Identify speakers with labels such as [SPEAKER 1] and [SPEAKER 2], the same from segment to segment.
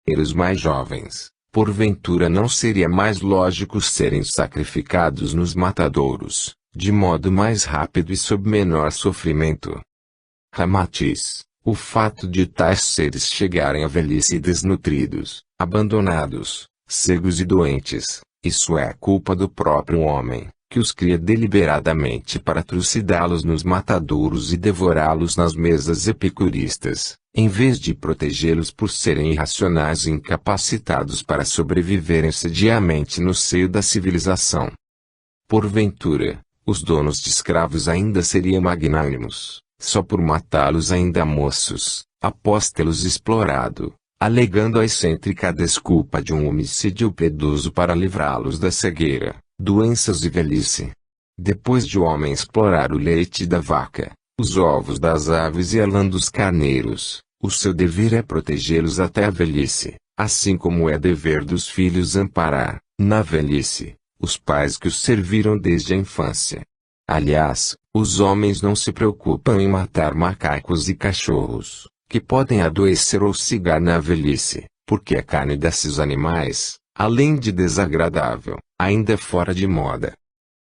[SPEAKER 1] companheiros mais jovens, porventura não seria mais lógico serem sacrificados nos matadouros, de modo mais rápido e sob menor sofrimento? Ramatiz, o fato de tais seres chegarem à velhice desnutridos, abandonados, cegos e doentes, isso é culpa do próprio homem, que os cria deliberadamente para trucidá-los nos matadouros e devorá-los nas mesas epicuristas, em vez de protegê-los por serem irracionais e incapacitados para sobreviverem sediamente no seio da civilização. Porventura, os donos de escravos ainda seriam magnânimos, só por matá-los ainda moços, após tê-los explorado, alegando a excêntrica desculpa de um homicídio piedoso para livrá-los da cegueira, doenças e velhice. Depois de o homem explorar o leite da vaca, os ovos das aves e a lã dos carneiros, o seu dever é protegê-los até a velhice, assim como é dever dos filhos amparar, na velhice, os pais que os serviram desde a infância. Aliás, os homens não se preocupam em matar macacos e cachorros, que podem adoecer ou cigar na velhice, porque a carne desses animais, além de desagradável, ainda é fora de moda.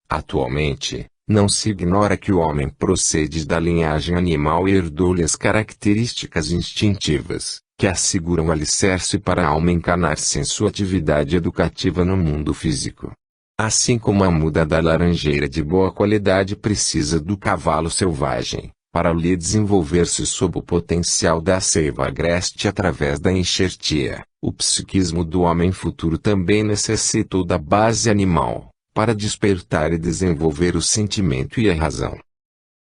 [SPEAKER 1] Atualmente, não se ignora que o homem procede da linhagem animal e herdou-lhe as características instintivas, que asseguram o alicerce para a alma encarnar-se em sua atividade educativa no mundo físico. Assim como a muda da laranjeira de boa qualidade precisa do cavalo selvagem, para lhe desenvolver-se sob o potencial da seiva agreste através da enxertia, o psiquismo do homem futuro também necessita da base animal, para despertar e desenvolver o sentimento e a razão.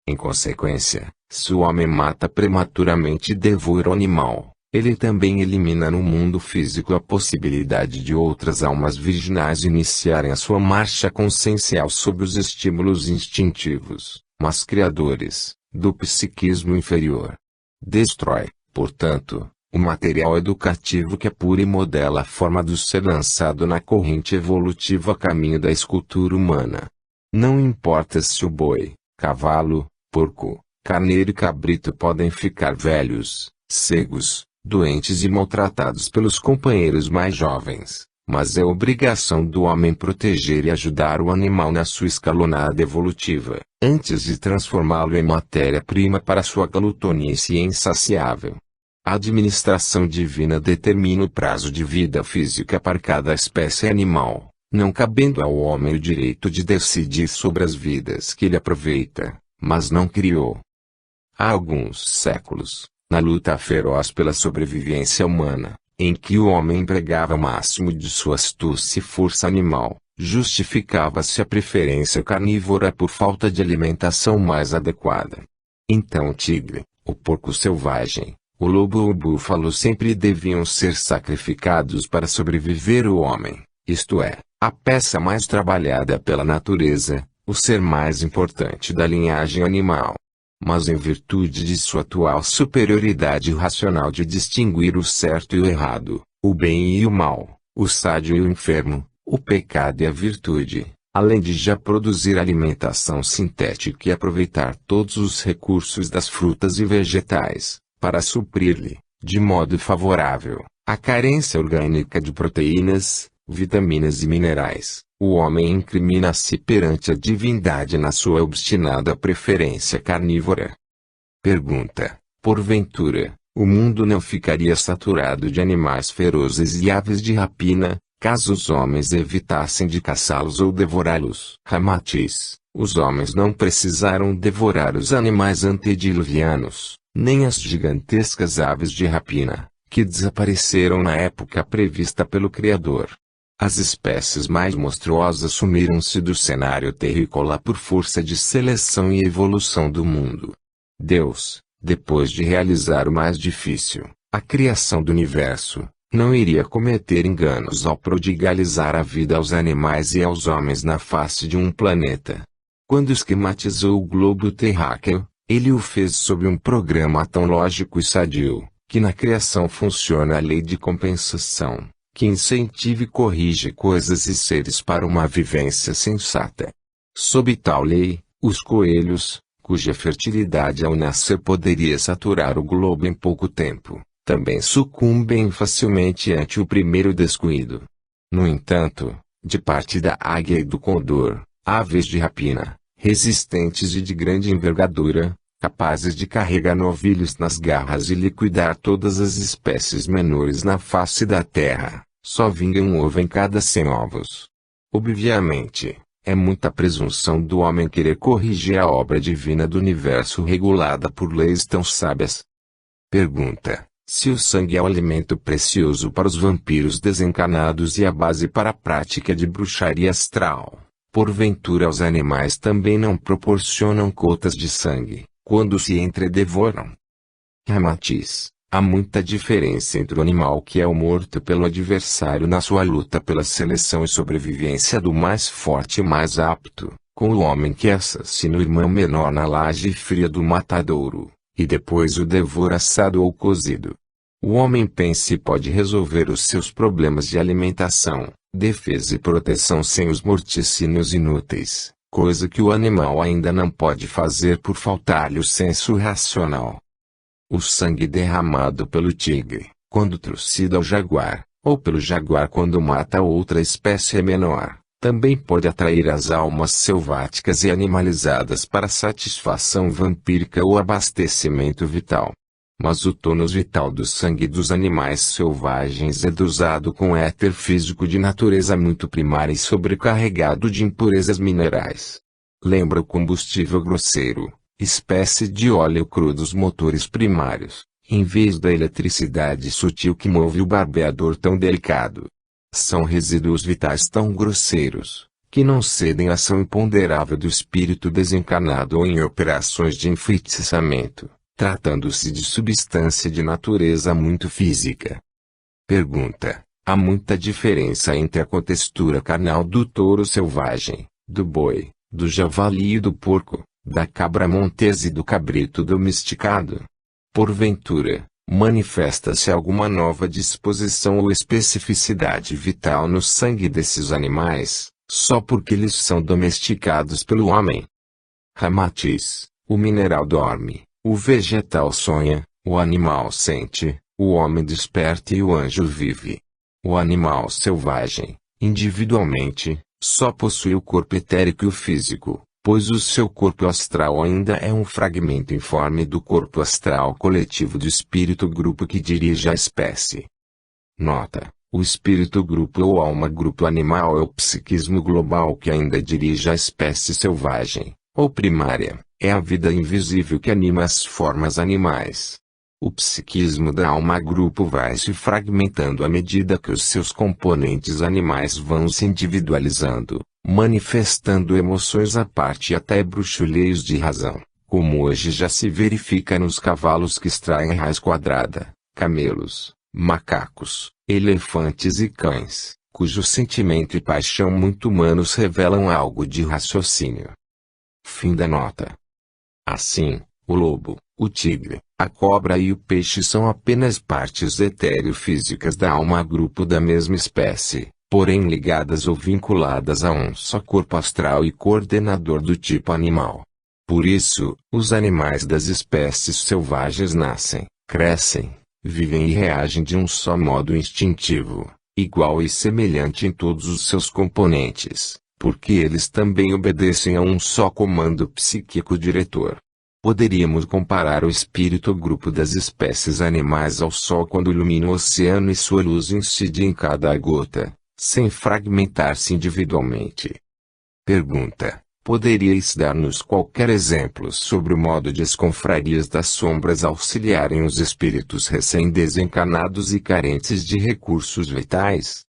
[SPEAKER 1] Em consequência, se o homem mata prematuramente e devora o animal, ele também elimina no mundo físico a possibilidade de outras almas virginais iniciarem a sua marcha consciencial sob os estímulos instintivos, mas criadores, do psiquismo inferior. Destrói, portanto, o material educativo que apura e modela a forma do ser lançado na corrente evolutiva a caminho da escultura humana. Não importa se o boi, cavalo, porco, carneiro e cabrito podem ficar velhos, cegos, doentes e maltratados pelos companheiros mais jovens, mas é obrigação do homem proteger e ajudar o animal na sua escalonada evolutiva, antes de transformá-lo em matéria-prima para sua glutonice insaciável. A administração divina determina o prazo de vida física para cada espécie animal, não cabendo ao homem o direito de decidir sobre as vidas que ele aproveita, mas não criou. Há alguns séculos, na luta feroz pela sobrevivência humana, em que o homem empregava o máximo de sua astúcia e força animal, justificava-se a preferência carnívora por falta de alimentação mais adequada. Então o tigre, o porco selvagem, o lobo ou o búfalo sempre deviam ser sacrificados para sobreviver o homem, isto é, a peça mais trabalhada pela natureza, o ser mais importante da linhagem animal. Mas em virtude de sua atual superioridade racional de distinguir o certo e o errado, o bem e o mal, o sádio e o enfermo, o pecado e a virtude, além de já produzir alimentação sintética e aproveitar todos os recursos das frutas e vegetais, para suprir-lhe, de modo favorável, a carência orgânica de proteínas, vitaminas e minerais, o homem incrimina-se perante a divindade na sua obstinada preferência carnívora. Pergunta: porventura, o mundo não ficaria saturado de animais ferozes e aves de rapina, caso os homens evitassem de caçá-los ou devorá-los? Ramatiz: os homens não precisaram devorar os animais antediluvianos, nem as gigantescas aves de rapina, que desapareceram na época prevista pelo Criador. As espécies mais monstruosas sumiram-se do cenário terrícola por força de seleção e evolução do mundo. Deus, depois de realizar o mais difícil, a criação do universo, não iria cometer enganos ao prodigalizar a vida aos animais e aos homens na face de um planeta. Quando esquematizou o globo terráqueo, ele o fez sob um programa tão lógico e sadio, que na criação funciona a lei de compensação, que incentiva e corrige coisas e seres para uma vivência sensata. Sob tal lei, os coelhos, cuja fertilidade ao nascer poderia saturar o globo em pouco tempo, também sucumbem facilmente ante o primeiro descuido. No entanto, de parte da águia e do condor, aves de rapina, resistentes e de grande envergadura, capazes de carregar novilhos nas garras e liquidar todas as espécies menores na face da terra, só vinga um ovo em cada 100 ovos. Obviamente, é muita presunção do homem querer corrigir a obra divina do universo regulada por leis tão sábias. Pergunta: se o sangue é o alimento precioso para os vampiros desencarnados e a base para a prática de bruxaria astral, porventura os animais também não proporcionam gotas de sangue, quando se entredevoram? Ramatiz: há muita diferença entre o animal que é o morto pelo adversário na sua luta pela seleção e sobrevivência do mais forte e mais apto, com o homem que assassina o irmão menor na laje fria do matadouro, e depois o devora assado ou cozido. O homem pensa e pode resolver os seus problemas de alimentação, defesa e proteção sem os morticínios inúteis, coisa que o animal ainda não pode fazer por faltar-lhe o senso racional. O sangue derramado pelo tigre, quando trucida ao jaguar, ou pelo jaguar quando mata outra espécie menor, também pode atrair as almas selváticas e animalizadas para satisfação vampírica ou abastecimento vital. Mas o tônus vital do sangue dos animais selvagens é dosado com éter físico de natureza muito primária e sobrecarregado de impurezas minerais. Lembra o combustível grosseiro, espécie de óleo cru dos motores primários, em vez da eletricidade sutil que move o barbeador tão delicado. São resíduos vitais tão grosseiros, que não cedem à ação imponderável do espírito desencarnado ou em operações de enfeitiçamento, tratando-se de substância de natureza muito física. Pergunta: há muita diferença entre a contextura carnal do touro selvagem, do boi, do javali e do porco, da cabra montesa e do cabrito domesticado? Porventura, manifesta-se alguma nova disposição ou especificidade vital no sangue desses animais, só porque eles são domesticados pelo homem? Ramatiz: o mineral dorme, o vegetal sonha, o animal sente, o homem desperta e o anjo vive. O animal selvagem, individualmente, só possui o corpo etérico e o físico, pois o seu corpo astral ainda é um fragmento informe do corpo astral coletivo do espírito-grupo que dirige a espécie. Nota: o espírito-grupo ou alma-grupo animal é o psiquismo global que ainda dirige a espécie selvagem, ou primária, é a vida invisível que anima as formas animais. O psiquismo da alma-grupo vai se fragmentando à medida que os seus componentes animais vão se individualizando, manifestando emoções à parte e até bruxulheios de razão, como hoje já se verifica nos cavalos que extraem raiz quadrada, camelos, macacos, elefantes e cães, cujo sentimento e paixão muito humanos revelam algo de raciocínio. Fim da nota. Assim, o lobo, o tigre, a cobra e o peixe são apenas partes etéreo-físicas da alma-grupo da mesma espécie, porém ligadas ou vinculadas a um só corpo astral e coordenador do tipo animal. Por isso, os animais das espécies selvagens nascem, crescem, vivem e reagem de um só modo instintivo, igual e semelhante em todos os seus componentes, porque eles também obedecem a um só comando psíquico diretor. Poderíamos comparar o espírito-grupo das espécies animais ao Sol quando ilumina o oceano e sua luz incide em cada gota, sem fragmentar-se individualmente. Pergunta: poderíeis dar-nos qualquer exemplo sobre o modo de as confrarias das sombras auxiliarem os espíritos recém-desencarnados e carentes de recursos vitais?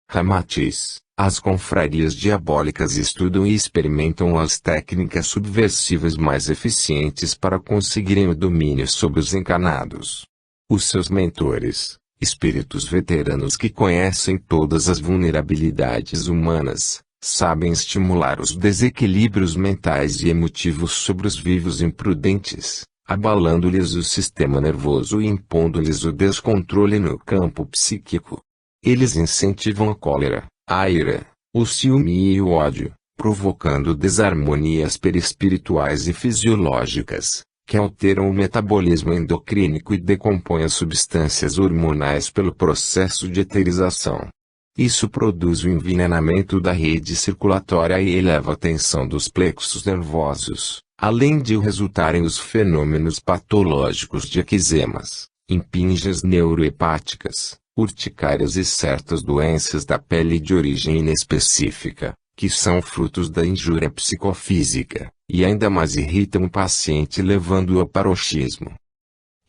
[SPEAKER 1] Ramatiz: as confrarias diabólicas estudam e experimentam as técnicas subversivas mais eficientes para conseguirem o domínio sobre os encarnados. Os seus mentores, espíritos veteranos que conhecem todas as vulnerabilidades humanas, sabem estimular os desequilíbrios mentais e emotivos sobre os vivos imprudentes, abalando-lhes o sistema nervoso e impondo-lhes o descontrole no campo psíquico. Eles incentivam a cólera, a ira, o ciúme e o ódio, provocando desarmonias perispirituais e fisiológicas, que alteram o metabolismo endocrínico e decompõem as substâncias hormonais pelo processo de eterização. Isso produz o envenenamento da rede circulatória e eleva a tensão dos plexos nervosos, além de resultarem os fenômenos patológicos de eczemas, impinges neurohepáticas, urticárias e certas doenças da pele de origem inespecífica, que são frutos da injúria psicofísica, e ainda mais irritam o paciente levando-o ao paroxismo.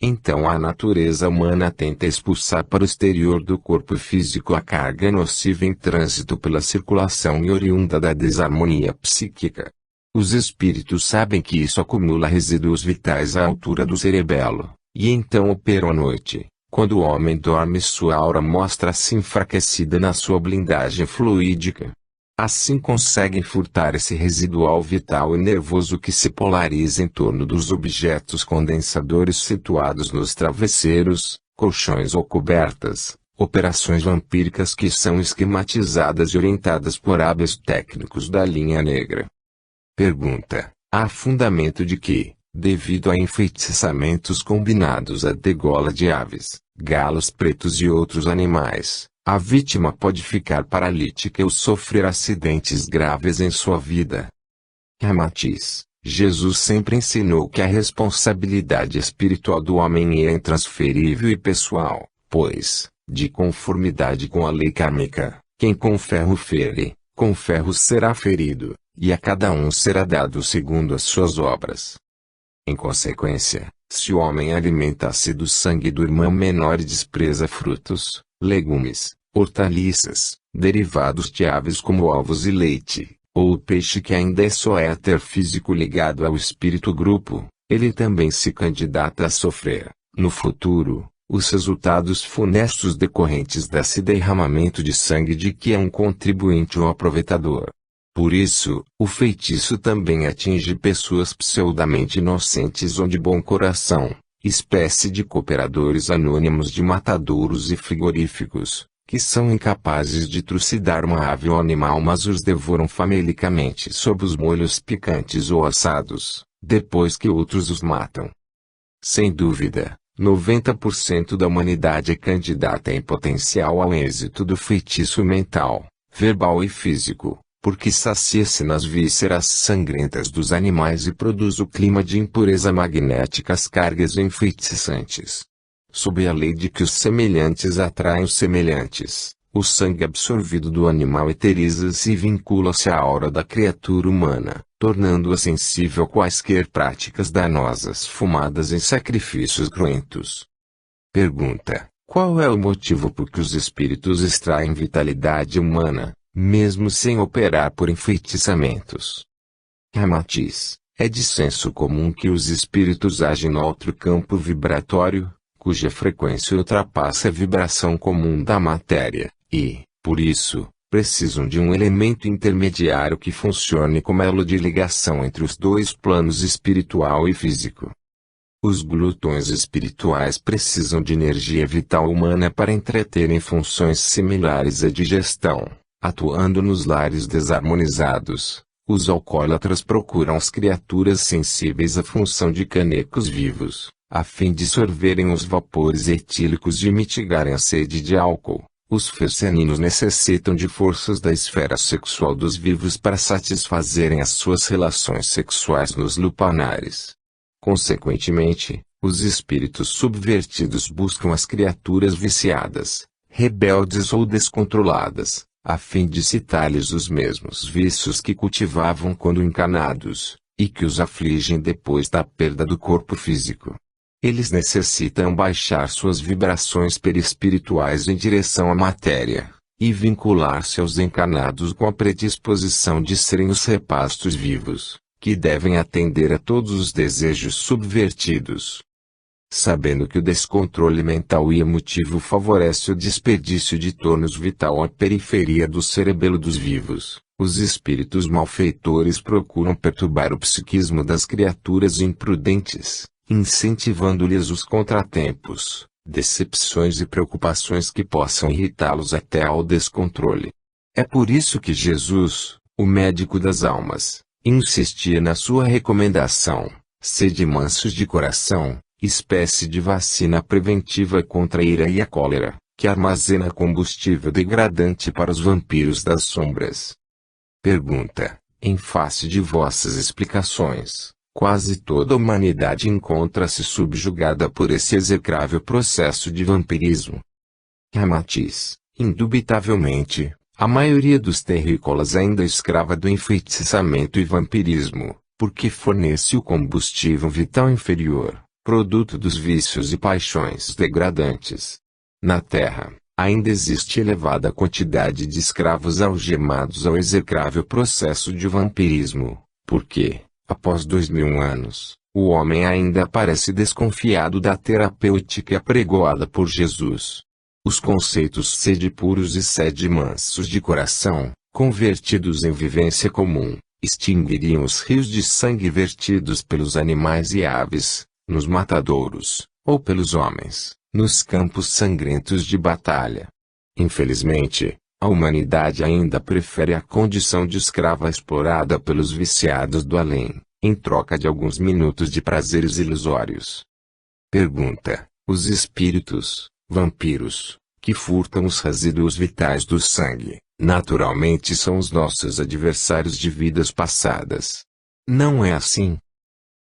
[SPEAKER 1] Então a natureza humana tenta expulsar para o exterior do corpo físico a carga nociva em trânsito pela circulação e oriunda da desarmonia psíquica. Os espíritos sabem que isso acumula resíduos vitais à altura do cerebelo, e então operam à noite, quando o homem dorme sua aura mostra-se enfraquecida na sua blindagem fluídica. Assim conseguem furtar esse residual vital e nervoso que se polariza em torno dos objetos condensadores situados nos travesseiros, colchões ou cobertas, operações vampíricas que são esquematizadas e orientadas por hábeis técnicos da linha negra. Pergunta: há fundamento de que, devido a enfeitiçamentos combinados à degola de aves, galos pretos e outros animais, a vítima pode ficar paralítica ou sofrer acidentes graves em sua vida? Ramatiz: Jesus sempre ensinou que a responsabilidade espiritual do homem é intransferível e pessoal, pois, de conformidade com a lei kármica, quem com ferro fere, com ferro será ferido, e a cada um será dado segundo as suas obras. Em consequência, se o homem alimenta-se do sangue do irmão menor e despreza frutos, legumes, hortaliças, derivados de aves como ovos e leite, ou o peixe que ainda é só éter físico ligado ao espírito grupo, ele também se candidata a sofrer, no futuro, os resultados funestos decorrentes desse derramamento de sangue de que é um contribuinte ou aproveitador. Por isso, o feitiço também atinge pessoas pseudamente inocentes ou de bom coração, espécie de cooperadores anônimos de matadouros e frigoríficos, que são incapazes de trucidar uma ave ou animal mas os devoram famelicamente sob os molhos picantes ou assados, depois que outros os matam. Sem dúvida, 90% da humanidade é candidata em potencial ao êxito do feitiço mental, verbal e físico, porque sacia-se nas vísceras sangrentas dos animais e produz o clima de impureza magnética as cargas enfeitiçantes. Sob a lei de que os semelhantes atraem os semelhantes, o sangue absorvido do animal eteriza-se e vincula-se à aura da criatura humana, tornando-a sensível a quaisquer práticas danosas fumadas em sacrifícios cruentos. Pergunta: qual é o motivo por que os espíritos extraem vitalidade humana, mesmo sem operar por enfeitiçamentos? Ramatiz: é de senso comum que os espíritos agem no outro campo vibratório, cuja frequência ultrapassa a vibração comum da matéria, e, por isso, precisam de um elemento intermediário que funcione como elo de ligação entre os dois planos espiritual e físico. Os glutões espirituais precisam de energia vital humana para entreterem funções similares à digestão, atuando nos lares desarmonizados. Os alcoólatras procuram as criaturas sensíveis à função de canecos vivos, a fim de sorverem os vapores etílicos e mitigarem a sede de álcool. Os fesseninos necessitam de forças da esfera sexual dos vivos para satisfazerem as suas relações sexuais nos lupanares. Consequentemente, os espíritos subvertidos buscam as criaturas viciadas, rebeldes ou descontroladas, a fim de citar-lhes os mesmos vícios que cultivavam quando encarnados, e que os afligem depois da perda do corpo físico. Eles necessitam baixar suas vibrações perispirituais em direção à matéria, e vincular-se aos encarnados com a predisposição de serem os repastos vivos, que devem atender a todos os desejos subvertidos. Sabendo que o descontrole mental e emotivo favorece o desperdício de tônus vital à periferia do cerebelo dos vivos, os espíritos malfeitores procuram perturbar o psiquismo das criaturas imprudentes, incentivando-lhes os contratempos, decepções e preocupações que possam irritá-los até ao descontrole. É por isso que Jesus, o médico das almas, insistia na sua recomendação: Sede mansos de coração, espécie de vacina preventiva contra a ira e a cólera, que armazena combustível degradante para os vampiros das sombras. Pergunta: em face de vossas explicações, quase toda a humanidade encontra-se subjugada por esse execrável processo de vampirismo. Ramatiz: indubitavelmente, a maioria dos terrícolas ainda é escrava do enfeitiçamento e vampirismo, porque fornece o combustível vital inferior, produto dos vícios e paixões degradantes. Na Terra, ainda existe elevada quantidade de escravos algemados ao execrável processo de vampirismo, porque, após 2000 anos, o homem ainda parece desconfiado da terapêutica apregoada por Jesus. Os conceitos sede puros e sede mansos de coração, convertidos em vivência comum, extinguiriam os rios de sangue vertidos pelos animais e aves, nos matadouros, ou pelos homens, nos campos sangrentos de batalha. Infelizmente, a humanidade ainda prefere a condição de escrava explorada pelos viciados do além, em troca de alguns minutos de prazeres ilusórios. Pergunta: os espíritos, vampiros, que furtam os resíduos vitais do sangue, naturalmente são os nossos adversários de vidas passadas. Não é assim?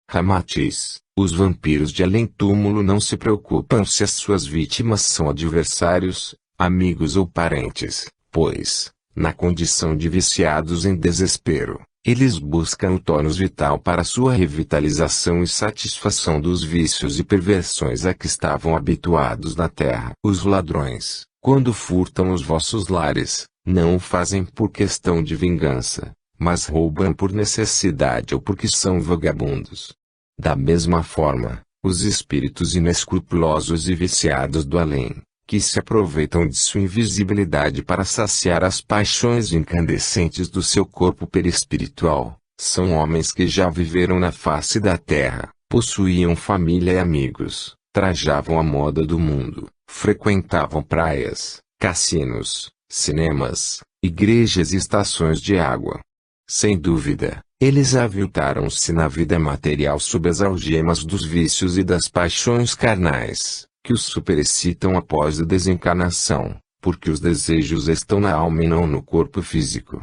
[SPEAKER 1] Ramatiz: os vampiros de além-túmulo não se preocupam se as suas vítimas são adversários, amigos ou parentes, pois, na condição de viciados em desespero, eles buscam o tônus vital para sua revitalização e satisfação dos vícios e perversões a que estavam habituados na terra. Os ladrões, quando furtam os vossos lares, não o fazem por questão de vingança, mas roubam por necessidade ou porque são vagabundos. Da mesma forma, os espíritos inescrupulosos e viciados do além, que se aproveitam de sua invisibilidade para saciar as paixões incandescentes do seu corpo perispiritual, são homens que já viveram na face da terra, possuíam família e amigos, trajavam a moda do mundo, frequentavam praias, cassinos, cinemas, igrejas e estações de água. Sem dúvida, eles aviltaram-se na vida material sob as algemas dos vícios e das paixões carnais, que os superexcitam após a desencarnação, porque os desejos estão na alma e não no corpo físico.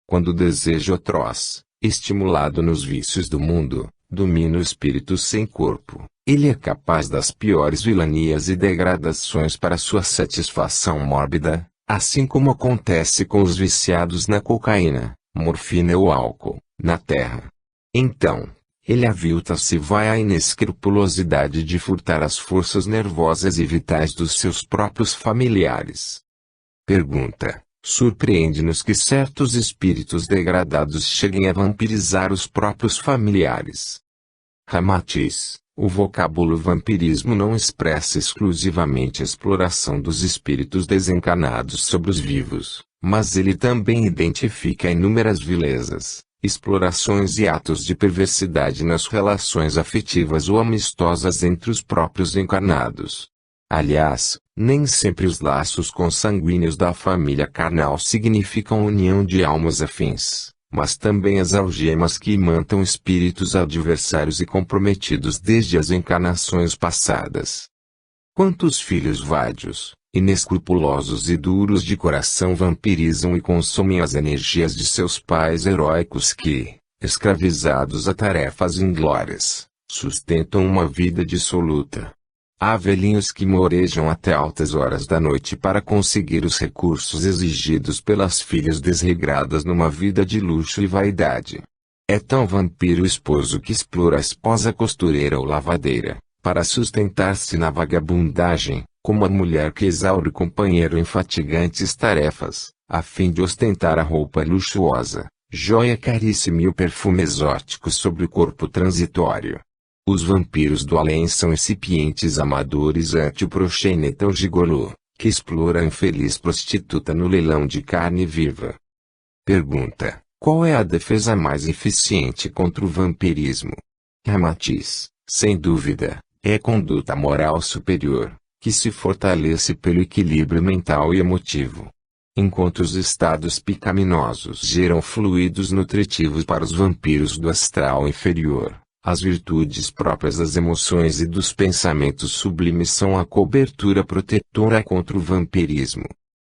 [SPEAKER 1] Quando o desejo atroz, estimulado nos vícios do mundo, domina o espírito sem corpo, ele é capaz das piores vilanias e degradações para sua satisfação mórbida, assim como acontece com os viciados na cocaína, morfina ou álcool, na terra. Então, ele avilta-se e vai à inescrupulosidade de furtar as forças nervosas e vitais dos seus próprios familiares. Pergunta: surpreende-nos que certos espíritos degradados cheguem a vampirizar os próprios familiares. Ramatiz: o vocábulo vampirismo não expressa exclusivamente a exploração dos espíritos desencarnados sobre os vivos, mas ele também identifica inúmeras vilezas, explorações e atos de perversidade nas relações afetivas ou amistosas entre os próprios encarnados. Aliás, nem sempre os laços consanguíneos da família carnal significam união de almas afins, mas também as algemas que imantam espíritos adversários e comprometidos desde as encarnações passadas. Quantos filhos vádios, inescrupulosos e duros de coração vampirizam e consomem as energias de seus pais heróicos que, escravizados a tarefas inglórias, sustentam uma vida dissoluta. Há velhinhos que morejam até altas horas da noite para conseguir os recursos exigidos pelas filhas desregradas numa vida de luxo e vaidade. É tão vampiro o esposo que explora a esposa costureira ou lavadeira, para sustentar-se na vagabundagem, como a mulher que exaure o companheiro em fatigantes tarefas, a fim de ostentar a roupa luxuosa, joia caríssima e o perfume exótico sobre o corpo transitório. Os vampiros do além são incipientes amadores ante o proxeneta ou gigolô, que explora a infeliz prostituta no leilão de carne viva. Pergunta: qual é a defesa mais eficiente contra o vampirismo? Ramatiz: sem dúvida, é a conduta moral superior, que se fortalece pelo equilíbrio mental e emotivo. Enquanto os estados pecaminosos geram fluidos nutritivos para os vampiros do astral inferior, As virtudes próprias das emoções e dos pensamentos sublimes são a cobertura protetora contra o vampirismo.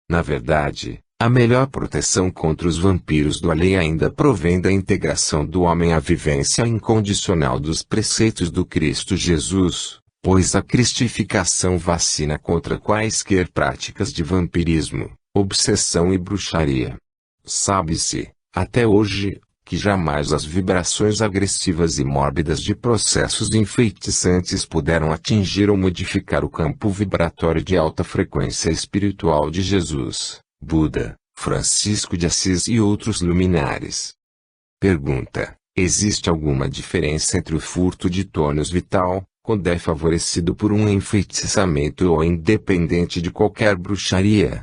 [SPEAKER 1] Na verdade, a melhor proteção contra os vampiros do além ainda provém da integração do homem à vivência incondicional dos preceitos do Cristo Jesus, pois a cristificação vacina contra quaisquer práticas de vampirismo, obsessão e bruxaria. Sabe-se, até hoje, que jamais as vibrações agressivas e mórbidas de processos enfeitiçantes puderam atingir ou modificar o campo vibratório de alta frequência espiritual de Jesus, Buda, Francisco de Assis e outros luminares. Pergunta: existe alguma diferença entre o furto de tônus vital, quando é favorecido por um enfeitiçamento ou independente de qualquer bruxaria?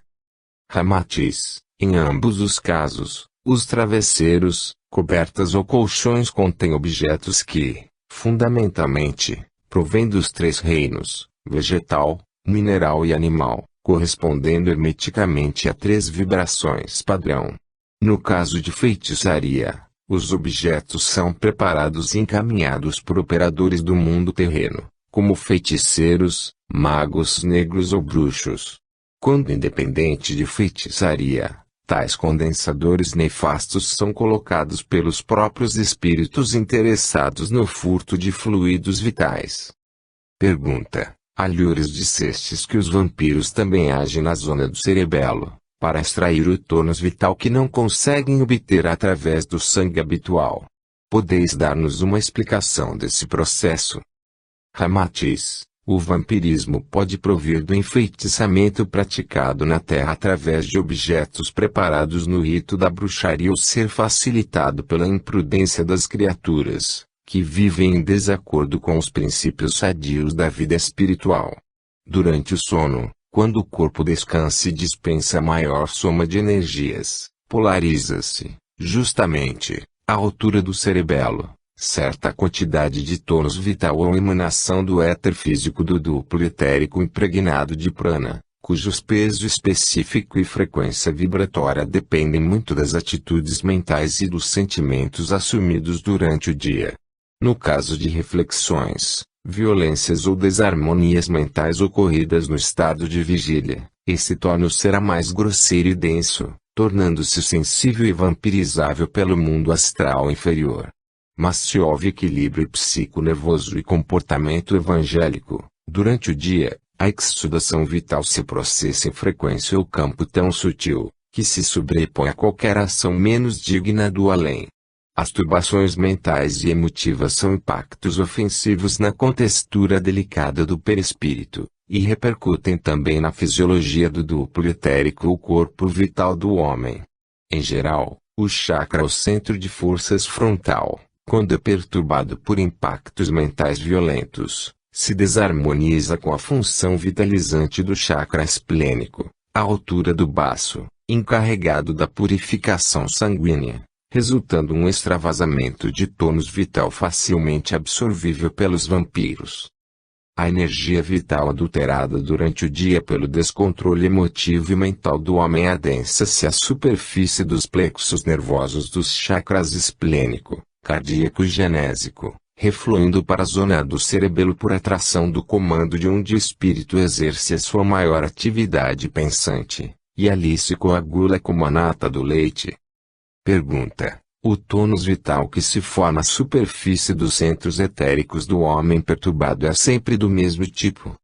[SPEAKER 1] Ramatiz: em ambos os casos, os travesseiros, cobertas ou colchões contêm objetos que, fundamentalmente, provêm dos três reinos, vegetal, mineral e animal, correspondendo hermeticamente a três vibrações padrão. No caso de feitiçaria, os objetos são preparados e encaminhados por operadores do mundo terreno, como feiticeiros, magos negros ou bruxos. Quando independente de feitiçaria, tais condensadores nefastos são colocados pelos próprios espíritos interessados no furto de fluidos vitais. Pergunta: Alhures dissestes que os vampiros também agem na zona do cerebelo, para extrair o tônus vital que não conseguem obter através do sangue habitual. Podeis dar-nos uma explicação desse processo? Ramatiz: o vampirismo pode provir do enfeitiçamento praticado na Terra através de objetos preparados no rito da bruxaria ou ser facilitado pela imprudência das criaturas, que vivem em desacordo com os princípios sadios da vida espiritual. Durante o sono, quando o corpo descansa e dispensa maior soma de energias, polariza-se, justamente, à altura do cerebelo, certa quantidade de tônus vital ou emanação do éter físico do duplo etérico impregnado de prana, cujos peso específico e frequência vibratória dependem muito das atitudes mentais e dos sentimentos assumidos durante o dia. No caso de reflexões, violências ou desarmonias mentais ocorridas no estado de vigília, esse tônus será mais grosseiro e denso, tornando-se sensível e vampirizável pelo mundo astral inferior. Mas se houve equilíbrio psico-nervoso e comportamento evangélico, durante o dia, a exudação vital se processa em frequência ou campo tão sutil, que se sobrepõe a qualquer ação menos digna do além. As turbações mentais e emotivas são impactos ofensivos na contextura delicada do perispírito, e repercutem também na fisiologia do duplo etérico ou corpo vital do homem. Em geral, o chakra ou centro de forças frontal, quando é perturbado por impactos mentais violentos, se desarmoniza com a função vitalizante do chakra esplênico, à altura do baço, encarregado da purificação sanguínea, resultando um extravasamento de tônus vital facilmente absorvível pelos vampiros. A energia vital adulterada durante o dia pelo descontrole emotivo e mental do homem adensa-se à superfície dos plexos nervosos dos chakras esplênico, cardíaco e genésico, refluindo para a zona do cerebelo por atração do comando de onde o espírito exerce a sua maior atividade pensante, e ali se coagula como a nata do leite. Pergunta: o tônus vital que se forma à superfície dos centros etéricos do homem perturbado é sempre do mesmo tipo?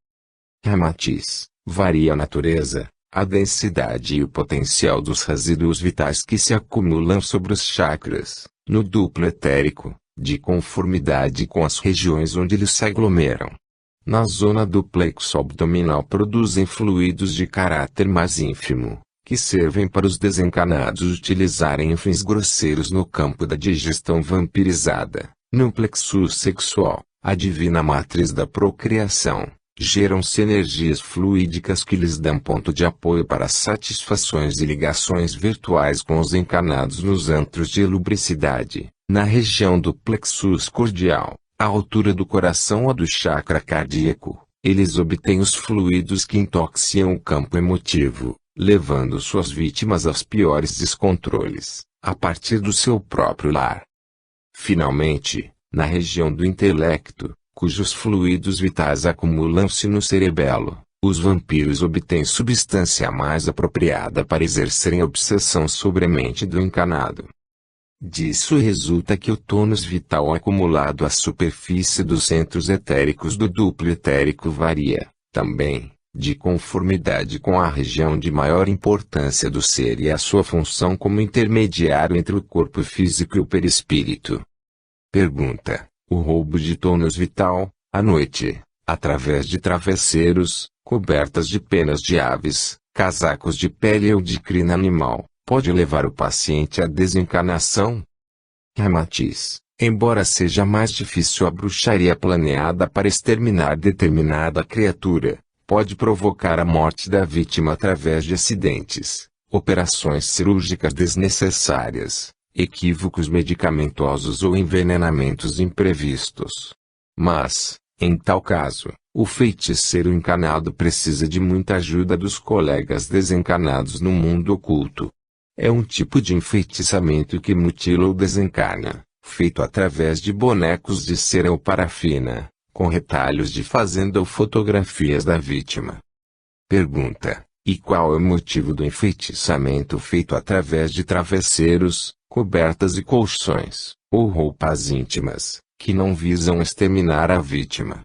[SPEAKER 1] Ramatiz: varia a natureza, a densidade e o potencial dos resíduos vitais que se acumulam sobre os chakras, no duplo etérico, de conformidade com as regiões onde eles se aglomeram. Na zona do plexo abdominal produzem fluidos de caráter mais ínfimo, que servem para os desencanados utilizarem em fins grosseiros no campo da digestão vampirizada. No plexo sexual, a divina matriz da procriação, geram-se energias fluídicas que lhes dão ponto de apoio para satisfações e ligações virtuais com os encanados nos antros de lubricidade, na região do plexus cordial, à altura do coração ou do chakra cardíaco. Eles obtêm os fluidos que intoxicam o campo emotivo, levando suas vítimas aos piores descontroles, a partir do seu próprio lar. Finalmente, na região do intelecto, cujos fluidos vitais acumulam-se no cerebelo. Os vampiros obtêm substância mais apropriada para exercerem obsessão sobre a mente do encarnado. Disso resulta que o tônus vital acumulado à superfície dos centros etéricos do duplo etérico varia, também, de conformidade com a região de maior importância do ser e a sua função como intermediário entre o corpo físico e o perispírito. Pergunta: o roubo de tônus vital, à noite, através de travesseiros, cobertas de penas de aves, casacos de pele ou de crina animal, pode levar o paciente à desencarnação? Ramatiz: embora seja mais difícil a bruxaria planeada para exterminar determinada criatura, pode provocar a morte da vítima através de acidentes, operações cirúrgicas desnecessárias, equívocos medicamentosos ou envenenamentos imprevistos. Mas, em tal caso, o feiticeiro encarnado precisa de muita ajuda dos colegas desencarnados no mundo oculto. É um tipo de enfeitiçamento que mutila ou desencarna, feito através de bonecos de cera ou parafina, com retalhos de fazenda ou fotografias da vítima. Pergunta: e qual é o motivo do enfeitiçamento feito através de travesseiros, cobertas e colchões, ou roupas íntimas, que não visam exterminar a vítima?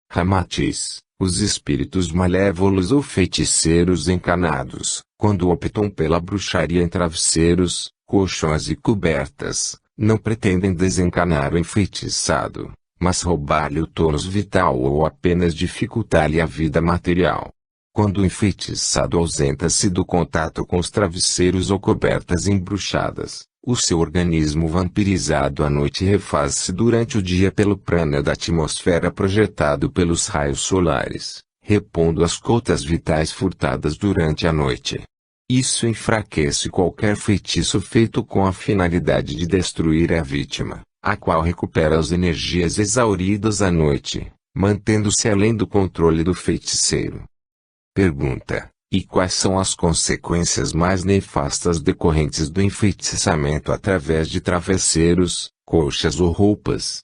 [SPEAKER 1] Ramatiz: os espíritos malévolos ou feiticeiros encarnados, quando optam pela bruxaria em travesseiros, colchões e cobertas, não pretendem desencarnar o enfeitiçado, mas roubar-lhe o tônus vital ou apenas dificultar-lhe a vida material. Quando o enfeitiçado ausenta-se do contato com os travesseiros ou cobertas embruxadas, o seu organismo vampirizado à noite refaz-se durante o dia pelo prana da atmosfera projetado pelos raios solares, repondo as cotas vitais furtadas durante a noite. Isso enfraquece qualquer feitiço feito com a finalidade de destruir a vítima, a qual recupera as energias exauridas à noite, mantendo-se além do controle do feiticeiro. Pergunta: e quais são as consequências mais nefastas decorrentes do enfeitiçamento através de travesseiros, colchas ou roupas?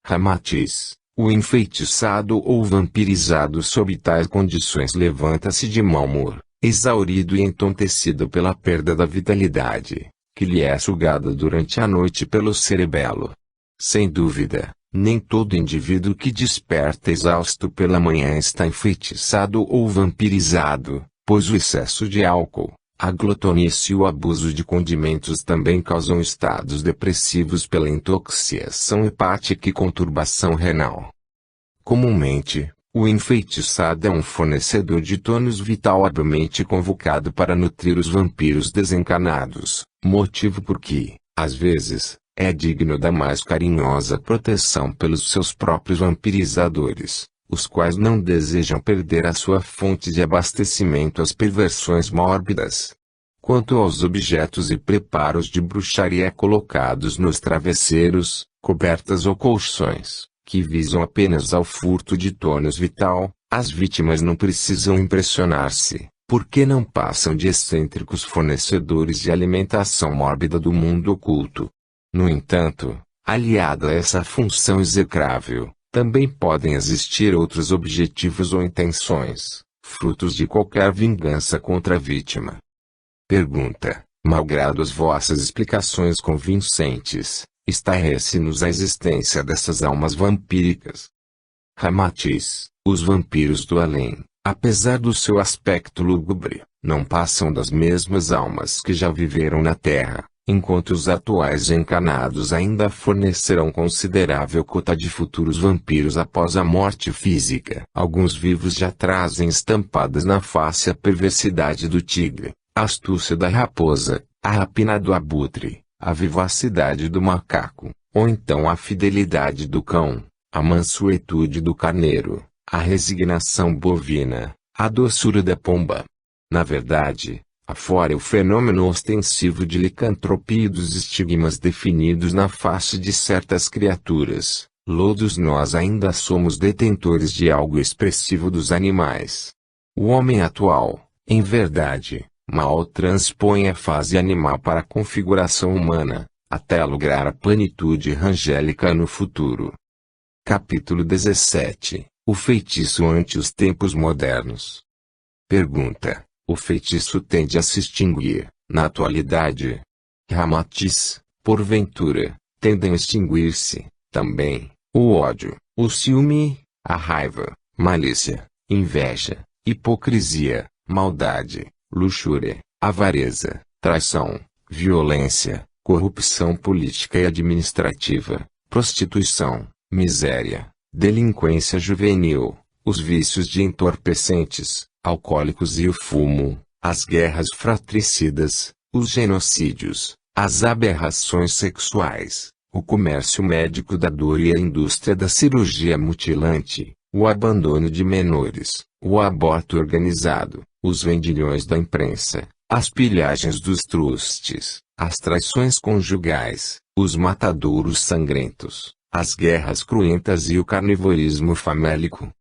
[SPEAKER 1] Ramatiz: o enfeitiçado ou vampirizado sob tais condições levanta-se de mau humor, exaurido e entontecido pela perda da vitalidade, que lhe é sugada durante a noite pelo cerebelo. Sem dúvida, nem todo indivíduo que desperta exausto pela manhã está enfeitiçado ou vampirizado, pois o excesso de álcool, a glutonice e o abuso de condimentos também causam estados depressivos pela intoxicação hepática e conturbação renal. Comumente, o enfeitiçado é um fornecedor de tônus vital habilmente convocado para nutrir os vampiros desencarnados, motivo por que, às vezes, é digno da mais carinhosa proteção pelos seus próprios vampirizadores, os quais não desejam perder a sua fonte de abastecimento às perversões mórbidas. Quanto aos objetos e preparos de bruxaria colocados nos travesseiros, cobertas ou colchões, que visam apenas ao furto de tônus vital, as vítimas não precisam impressionar-se, porque não passam de excêntricos fornecedores de alimentação mórbida do mundo oculto. No entanto, aliado a essa função execrável, também podem existir outros objetivos ou intenções, frutos de qualquer vingança contra a vítima. Pergunta: malgrado as vossas explicações convincentes, estarrece-nos a existência dessas almas vampíricas? Ramatiz: os vampiros do além, apesar do seu aspecto lúgubre, não passam das mesmas almas que já viveram na Terra, enquanto os atuais encarnados ainda fornecerão considerável cota de futuros vampiros após a morte física. Alguns vivos já trazem estampadas na face a perversidade do tigre, a astúcia da raposa, a rapina do abutre, a vivacidade do macaco, ou então a fidelidade do cão, a mansuetude do carneiro, a resignação bovina, a doçura da pomba. Na verdade, afora o fenômeno ostensivo de licantropia e dos estigmas definidos na face de certas criaturas, todos nós ainda somos detentores de algo expressivo dos animais. O homem atual, em verdade, mal transpõe a fase animal para a configuração humana, até lograr a plenitude angélica no futuro. Capítulo 17. O feitiço ante os tempos modernos. Pergunta: o feitiço tende a se extinguir, na atualidade? Ramatiz: porventura, tendem a extinguir-se, também, o ódio, o ciúme, a raiva, malícia, inveja, hipocrisia, maldade, luxúria, avareza, traição, violência, corrupção política e administrativa, prostituição, miséria, delinquência juvenil, os vícios de entorpecentes, alcoólicos e o fumo, as guerras fratricidas, os genocídios, as aberrações sexuais, o comércio médico da dor e a indústria da cirurgia mutilante, o abandono de menores, o aborto organizado, os vendilhões da imprensa, as pilhagens dos trustes, as traições conjugais, os matadouros sangrentos, as guerras cruentas e o carnivorismo famélico.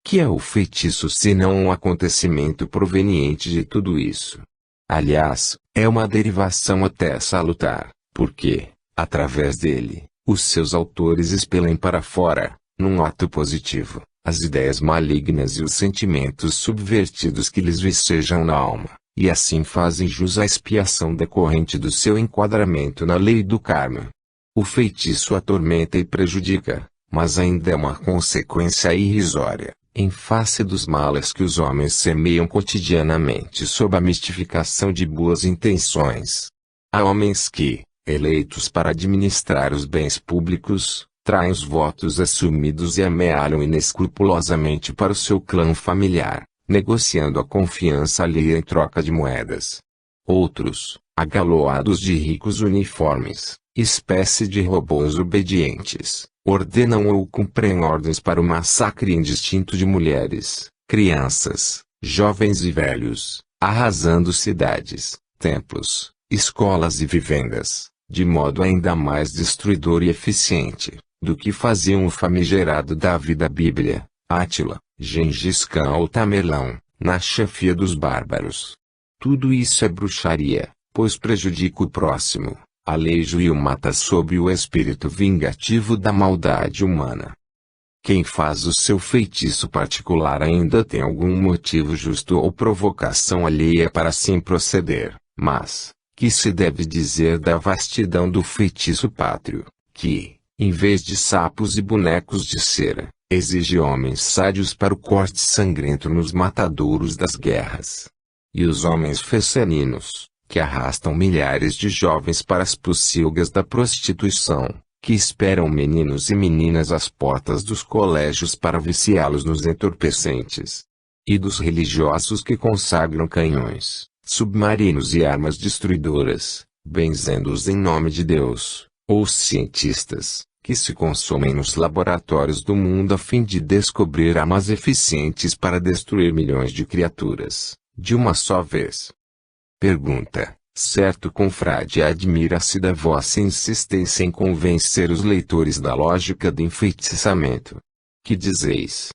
[SPEAKER 1] Que é o feitiço senão um acontecimento proveniente de tudo isso? Aliás, é uma derivação até salutar, porque, através dele, os seus autores expelem para fora, num ato positivo, as ideias malignas e os sentimentos subvertidos que lhes vicejam na alma, e assim fazem jus à expiação decorrente do seu enquadramento na lei do karma. O feitiço atormenta e prejudica, mas ainda é uma consequência irrisória, em face dos males que os homens semeiam cotidianamente sob a mistificação de boas intenções. Há homens que, eleitos para administrar os bens públicos, traem os votos assumidos e amealham inescrupulosamente para o seu clã familiar, negociando a confiança alheia em troca de moedas. Outros, agaloados de ricos uniformes, espécie de robôs obedientes, ordenam ou cumprem ordens para o massacre indistinto de mulheres, crianças, jovens e velhos, arrasando cidades, templos, escolas e vivendas, de modo ainda mais destruidor e eficiente, do que faziam o famigerado Davi da Bíblia, Átila, Gengis Khan ou Tamerlão, na chefia dos bárbaros. Tudo isso é bruxaria, pois prejudica o próximo, aleija e o mata sob o espírito vingativo da maldade humana. Quem faz o seu feitiço particular ainda tem algum motivo justo ou provocação alheia para assim proceder, mas, que se deve dizer da vastidão do feitiço pátrio, que, em vez de sapos e bonecos de cera, exige homens sádios para o corte sangrento nos matadouros das guerras. E os homens fesseninos, que arrastam milhares de jovens para as pocilgas da prostituição, que esperam meninos e meninas às portas dos colégios para viciá-los nos entorpecentes. E dos religiosos que consagram canhões, submarinos e armas destruidoras, benzendo-os em nome de Deus, ou os cientistas, que se consomem nos laboratórios do mundo a fim de descobrir armas eficientes para destruir milhões de criaturas, de uma só vez. Pergunta: certo confrade admira-se da vossa insistência em convencer os leitores da lógica do enfeitiçamento. Que dizeis?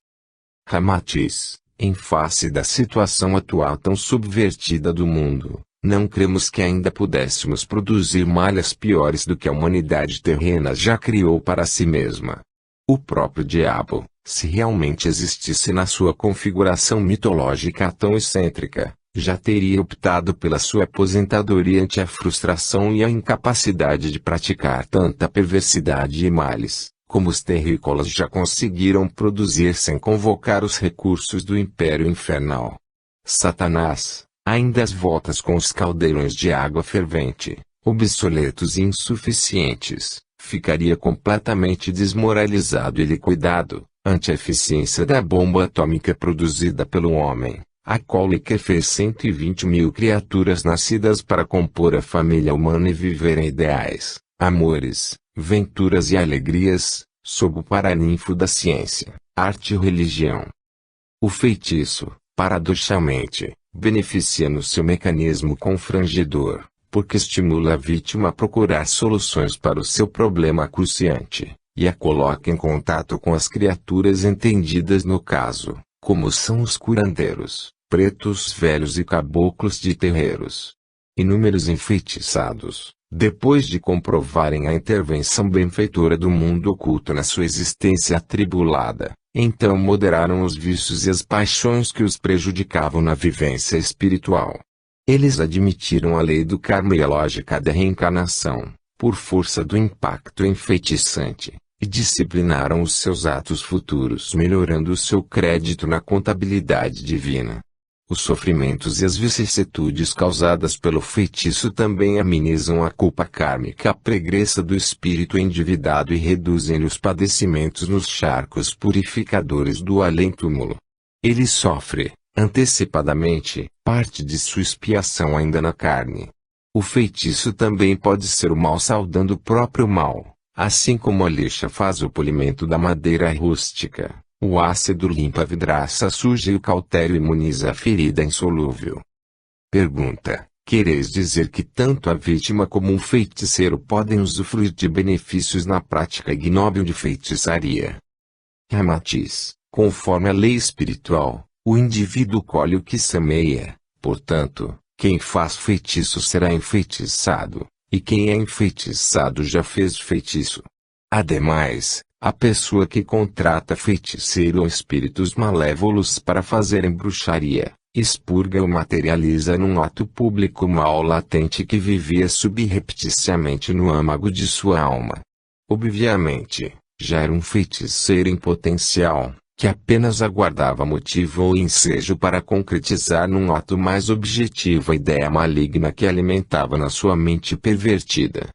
[SPEAKER 1] Ramatiz: em face da situação atual tão subvertida do mundo, não cremos que ainda pudéssemos produzir malhas piores do que a humanidade terrena já criou para si mesma. O próprio diabo, se realmente existisse na sua configuração mitológica tão excêntrica, já teria optado pela sua aposentadoria ante a frustração e a incapacidade de praticar tanta perversidade e males, como os terrícolas já conseguiram produzir sem convocar os recursos do Império Infernal. Satanás, ainda às voltas com os caldeirões de água fervente, obsoletos e insuficientes, ficaria completamente desmoralizado e liquidado, ante a eficiência da bomba atômica produzida pelo homem, a cólica fez 120 mil criaturas nascidas para compor a família humana e viverem ideais, amores, venturas e alegrias, sob o paraninfo da ciência, arte e religião. O feitiço, paradoxalmente, beneficia no seu mecanismo confrangedor, porque estimula a vítima a procurar soluções para o seu problema cruciante, e a coloca em contato com as criaturas entendidas no caso, como são os curandeiros, pretos velhos e caboclos de terreiros. Inúmeros enfeitiçados, Depois de comprovarem a intervenção benfeitora do mundo oculto na sua existência atribulada, então moderaram os vícios e as paixões que os prejudicavam na vivência espiritual. Eles admitiram a lei do karma e a lógica da reencarnação, por força do impacto enfeitiçante, e disciplinaram os seus atos futuros melhorando o seu crédito na contabilidade divina. Os sofrimentos e as vicissitudes causadas pelo feitiço também amenizam a culpa kármica pregressa do espírito endividado e reduzem-lhe os padecimentos nos charcos purificadores do além-túmulo. Ele sofre, antecipadamente, parte de sua expiação ainda na carne. O feitiço também pode ser o mal saudando o próprio mal, assim como a lixa faz o polimento da madeira rústica. O ácido limpa a vidraça suja e o cautério imuniza a ferida insolúvel. Pergunta: quereis dizer que tanto a vítima como um feiticeiro podem usufruir de benefícios na prática ignóbil de feitiçaria? Ramatiz: conforme a lei espiritual, o indivíduo colhe o que semeia, portanto, quem faz feitiço será enfeitiçado, e quem é enfeitiçado já fez feitiço. Ademais, a pessoa que contrata feiticeiro ou espíritos malévolos para fazerem bruxaria, expurga ou materializa num ato público o mal latente que vivia subrepticiamente no âmago de sua alma. Obviamente, já era um feiticeiro em potencial, que apenas aguardava motivo ou ensejo para concretizar num ato mais objetivo a ideia maligna que alimentava na sua mente pervertida.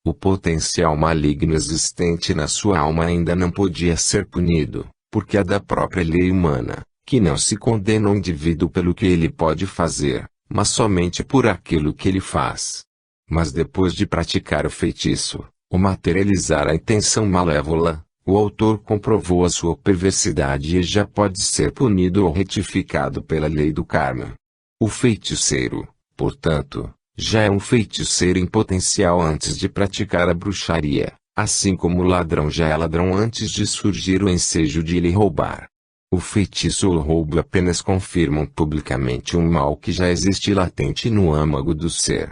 [SPEAKER 1] O potencial maligno existente na sua alma ainda não podia ser punido, porque é da própria lei humana, que não se condena o indivíduo pelo que ele pode fazer, mas somente por aquilo que ele faz. Mas depois de praticar o feitiço, ou materializar a intenção malévola, o autor comprovou a sua perversidade e já pode ser punido ou retificado pela lei do karma. O feiticeiro, portanto, já é um feiticeiro em potencial antes de praticar a bruxaria, assim como o ladrão já é ladrão antes de surgir o ensejo de lhe roubar. O feitiço ou o roubo apenas confirmam publicamente um mal que já existe latente no âmago do ser.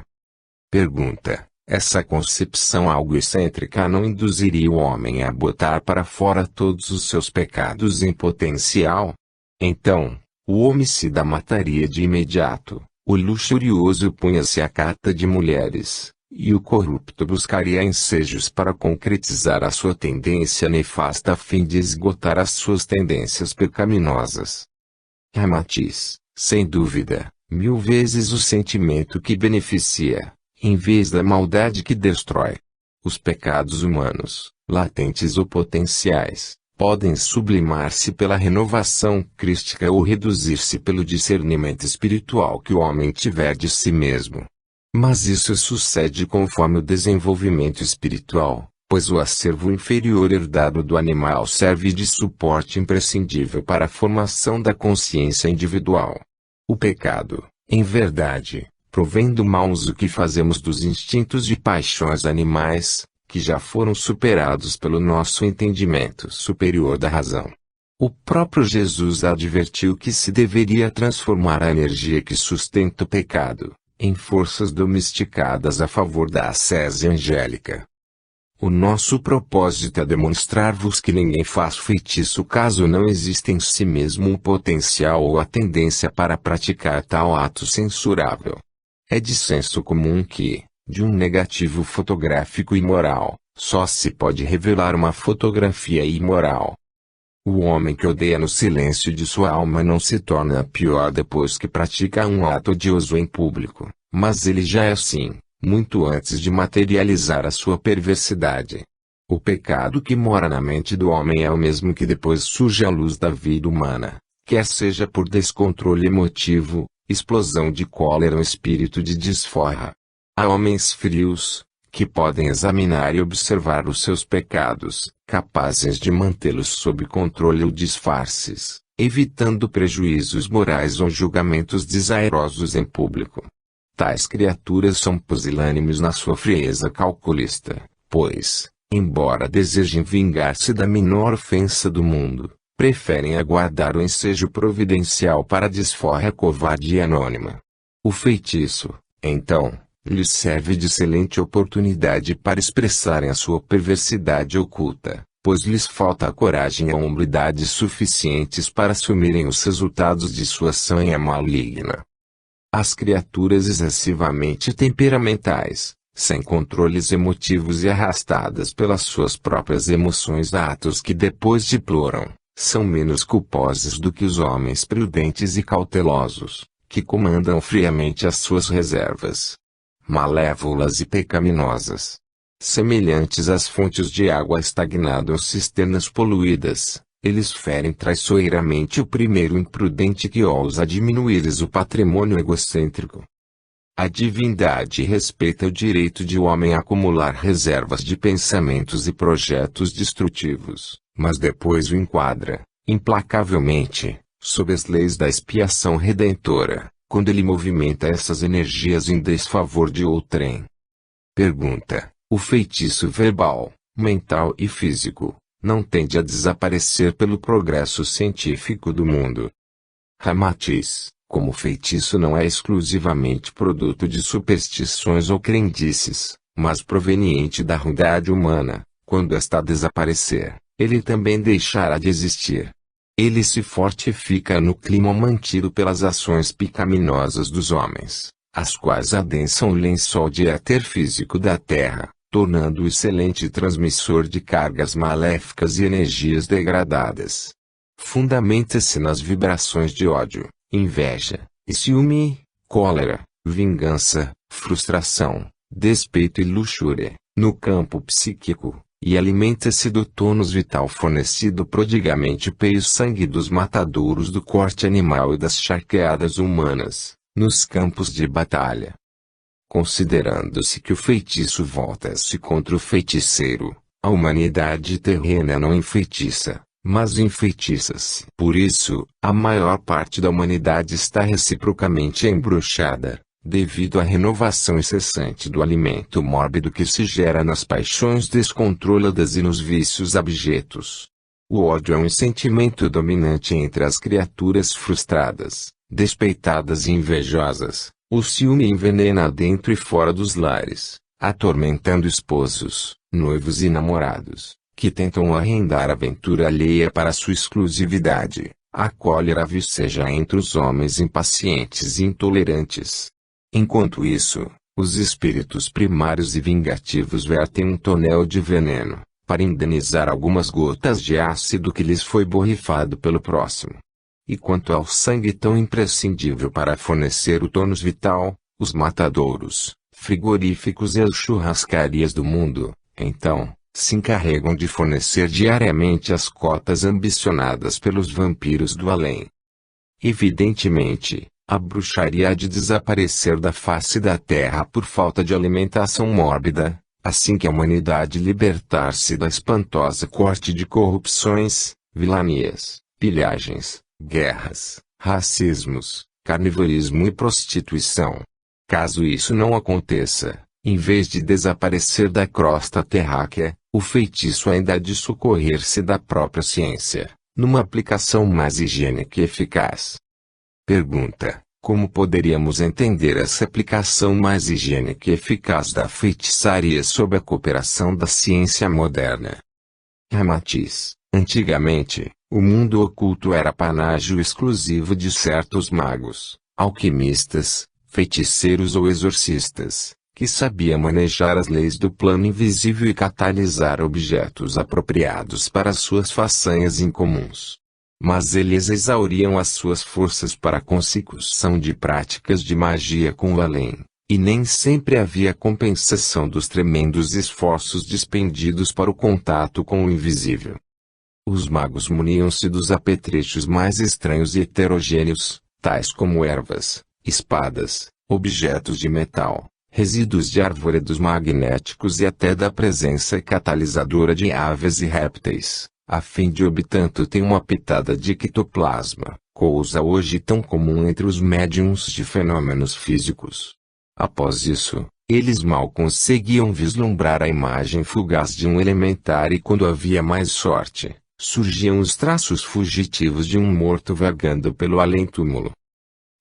[SPEAKER 1] Pergunta: essa concepção algo excêntrica não induziria o homem a botar para fora todos os seus pecados em potencial? Então, o homicida mataria de imediato. O luxurioso punha-se à cata de mulheres, e o corrupto buscaria ensejos para concretizar a sua tendência nefasta a fim de esgotar as suas tendências pecaminosas. Ramatiz: sem dúvida, 1000 vezes o sentimento que beneficia, em vez da maldade que destrói. Os pecados humanos, latentes ou potenciais, podem sublimar-se pela renovação crística ou reduzir-se pelo discernimento espiritual que o homem tiver de si mesmo. Mas isso sucede conforme o desenvolvimento espiritual, pois o acervo inferior herdado do animal serve de suporte imprescindível para a formação da consciência individual. O pecado, em verdade, provém do mau uso que fazemos dos instintos e paixões animais, que já foram superados pelo nosso entendimento superior da razão. O próprio Jesus advertiu que se deveria transformar a energia que sustenta o pecado, em forças domesticadas a favor da ascese angélica. O nosso propósito é demonstrar-vos que ninguém faz feitiço caso não exista em si mesmo um potencial ou a tendência para praticar tal ato censurável. É de senso comum que, de um negativo fotográfico imoral, só se pode revelar uma fotografia imoral. O homem que odeia no silêncio de sua alma não se torna pior depois que pratica um ato odioso em público, mas ele já é assim, muito antes de materializar a sua perversidade. O pecado que mora na mente do homem é o mesmo que depois surge à luz da vida humana, quer seja por descontrole emotivo, explosão de cólera ou espírito de desforra. Há homens frios, que podem examinar e observar os seus pecados, capazes de mantê-los sob controle ou disfarces, evitando prejuízos morais ou julgamentos desairosos em público. Tais criaturas são pusilânimes na sua frieza calculista, pois, embora desejem vingar-se da menor ofensa do mundo, preferem aguardar o ensejo providencial para a desforra covarde e anônima. O feitiço, então, lhes serve de excelente oportunidade para expressarem a sua perversidade oculta, pois lhes falta a coragem e a hombridade suficientes para assumirem os resultados de sua sanha maligna. As criaturas excessivamente temperamentais, sem controles emotivos e arrastadas pelas suas próprias emoções a atos que depois deploram, são menos culposas do que os homens prudentes e cautelosos, que comandam friamente as suas reservas. Malévolas e pecaminosas. Semelhantes às fontes de água estagnada ou cisternas poluídas, eles ferem traiçoeiramente o primeiro imprudente que ousa diminuir-lhes o patrimônio egocêntrico. A divindade respeita o direito de o homem acumular reservas de pensamentos e projetos destrutivos, mas depois o enquadra, implacavelmente, sob as leis da expiação redentora, quando ele movimenta essas energias em desfavor de outrem. Pergunta: o feitiço verbal, mental e físico, não tende a desaparecer pelo progresso científico do mundo? Ramatiz: como o feitiço não é exclusivamente produto de superstições ou crendices, mas proveniente da ruindade humana, quando esta desaparecer, ele também deixará de existir. Ele se fortifica no clima mantido pelas ações pecaminosas dos homens, as quais adensam o lençol de éter físico da Terra, tornando-o excelente transmissor de cargas maléficas e energias degradadas. Fundamenta-se nas vibrações de ódio, inveja, e ciúme, cólera, vingança, frustração, despeito e luxúria, no campo psíquico, e alimenta-se do tônus vital fornecido prodigamente pelo sangue dos matadouros do corte animal e das charqueadas humanas, nos campos de batalha. Considerando-se que o feitiço volta-se contra o feiticeiro, a humanidade terrena não enfeitiça, mas enfeitiça-se. Por isso, a maior parte da humanidade está reciprocamente embruxada, devido à renovação incessante do alimento mórbido que se gera nas paixões descontroladas e nos vícios abjetos. O ódio é um sentimento dominante entre as criaturas frustradas, despeitadas e invejosas. O ciúme envenena dentro e fora dos lares, atormentando esposos, noivos e namorados, que tentam arrendar a aventura alheia para sua exclusividade. A cólera viceja entre os homens impacientes e intolerantes. Enquanto isso, os espíritos primários e vingativos vertem um tonel de veneno, para indenizar algumas gotas de ácido que lhes foi borrifado pelo próximo. E quanto ao sangue tão imprescindível para fornecer o tônus vital, os matadouros, frigoríficos e as churrascarias do mundo, então, se encarregam de fornecer diariamente as cotas ambicionadas pelos vampiros do além. Evidentemente, a bruxaria há de desaparecer da face da terra por falta de alimentação mórbida, assim que a humanidade libertar-se da espantosa corte de corrupções, vilanias, pilhagens, guerras, racismos, carnivorismo e prostituição. Caso isso não aconteça, em vez de desaparecer da crosta terráquea, o feitiço ainda há de socorrer-se da própria ciência, numa aplicação mais higiênica e eficaz. Pergunta: como poderíamos entender essa aplicação mais higiênica e eficaz da feitiçaria sob a cooperação da ciência moderna? Ramatiz: antigamente, o mundo oculto era panágio exclusivo de certos magos, alquimistas, feiticeiros ou exorcistas, que sabiam manejar as leis do plano invisível e catalisar objetos apropriados para suas façanhas incomuns. Mas eles exauriam as suas forças para a consecução de práticas de magia com o além, e nem sempre havia compensação dos tremendos esforços despendidos para o contato com o invisível. Os magos muniam-se dos apetrechos mais estranhos e heterogêneos, tais como ervas, espadas, objetos de metal, resíduos de arvoredos magnéticos e até da presença catalisadora de aves e répteis, a fim de obtanto ter uma pitada de ectoplasma, coisa hoje tão comum entre os médiums de fenômenos físicos. Após isso, eles mal conseguiam vislumbrar a imagem fugaz de um elementar e quando havia mais sorte, surgiam os traços fugitivos de um morto vagando pelo além-túmulo.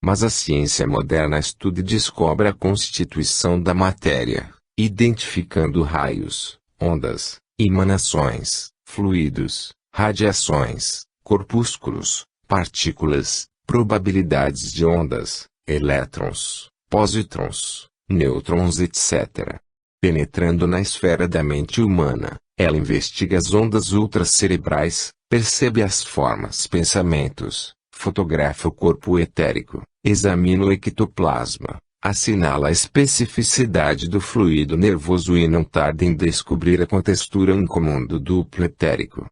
[SPEAKER 1] Mas a ciência moderna estuda e descobre a constituição da matéria, identificando raios, ondas, emanações, fluidos, radiações, corpúsculos, partículas, probabilidades de ondas, elétrons, pósitrons, nêutrons, etc. Penetrando na esfera da mente humana, ela investiga as ondas ultracerebrais, percebe as formas, pensamentos, fotografa o corpo etérico, examina o ectoplasma, assinala a especificidade do fluido nervoso e não tarda em descobrir a contextura incomum do duplo etérico.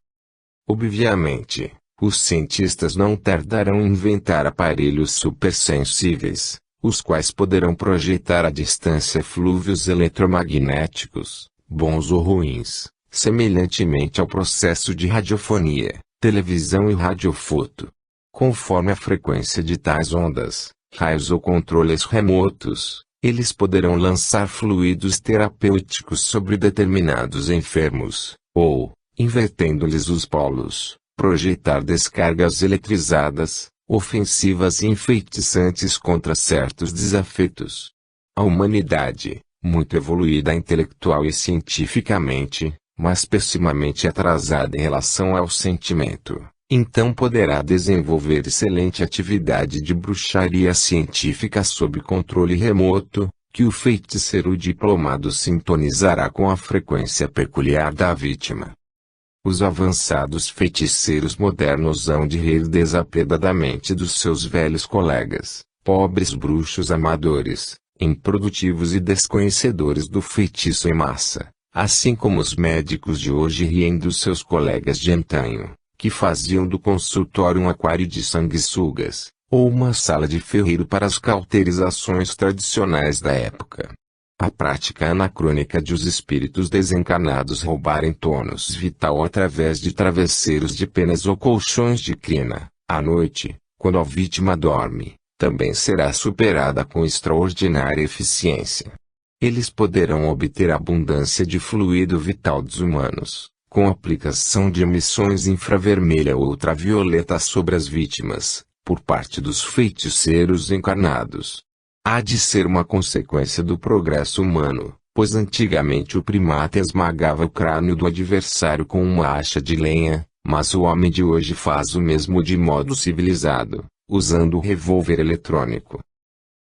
[SPEAKER 1] Obviamente, os cientistas não tardarão em inventar aparelhos supersensíveis, os quais poderão projetar à distância flúvios eletromagnéticos, bons ou ruins, semelhantemente ao processo de radiofonia, televisão e radiofoto. Conforme a frequência de tais ondas, raios ou controles remotos, eles poderão lançar fluidos terapêuticos sobre determinados enfermos, ou, invertendo-lhes os polos, projetar descargas eletrizadas, ofensivas e enfeitiçantes contra certos desafetos. A humanidade, muito evoluída intelectual e cientificamente, mas pessimamente atrasada em relação ao sentimento, então poderá desenvolver excelente atividade de bruxaria científica sob controle remoto, que o feiticeiro diplomado sintonizará com a frequência peculiar da vítima. Os avançados feiticeiros modernos hão de rir desapedadamente dos seus velhos colegas, pobres bruxos amadores, improdutivos e desconhecedores do feitiço em massa, assim como os médicos de hoje riem dos seus colegas de antanho, que faziam do consultório um aquário de sanguessugas, ou uma sala de ferreiro para as cauterizações tradicionais da época. A prática anacrônica de os espíritos desencarnados roubarem tônus vital através de travesseiros de penas ou colchões de crina, à noite, quando a vítima dorme, também será superada com extraordinária eficiência. Eles poderão obter abundância de fluido vital dos humanos, com aplicação de emissões infravermelha ou ultravioleta sobre as vítimas, por parte dos feiticeiros encarnados. Há de ser uma consequência do progresso humano, pois antigamente o primata esmagava o crânio do adversário com uma acha de lenha, mas o homem de hoje faz o mesmo de modo civilizado, usando o revólver eletrônico.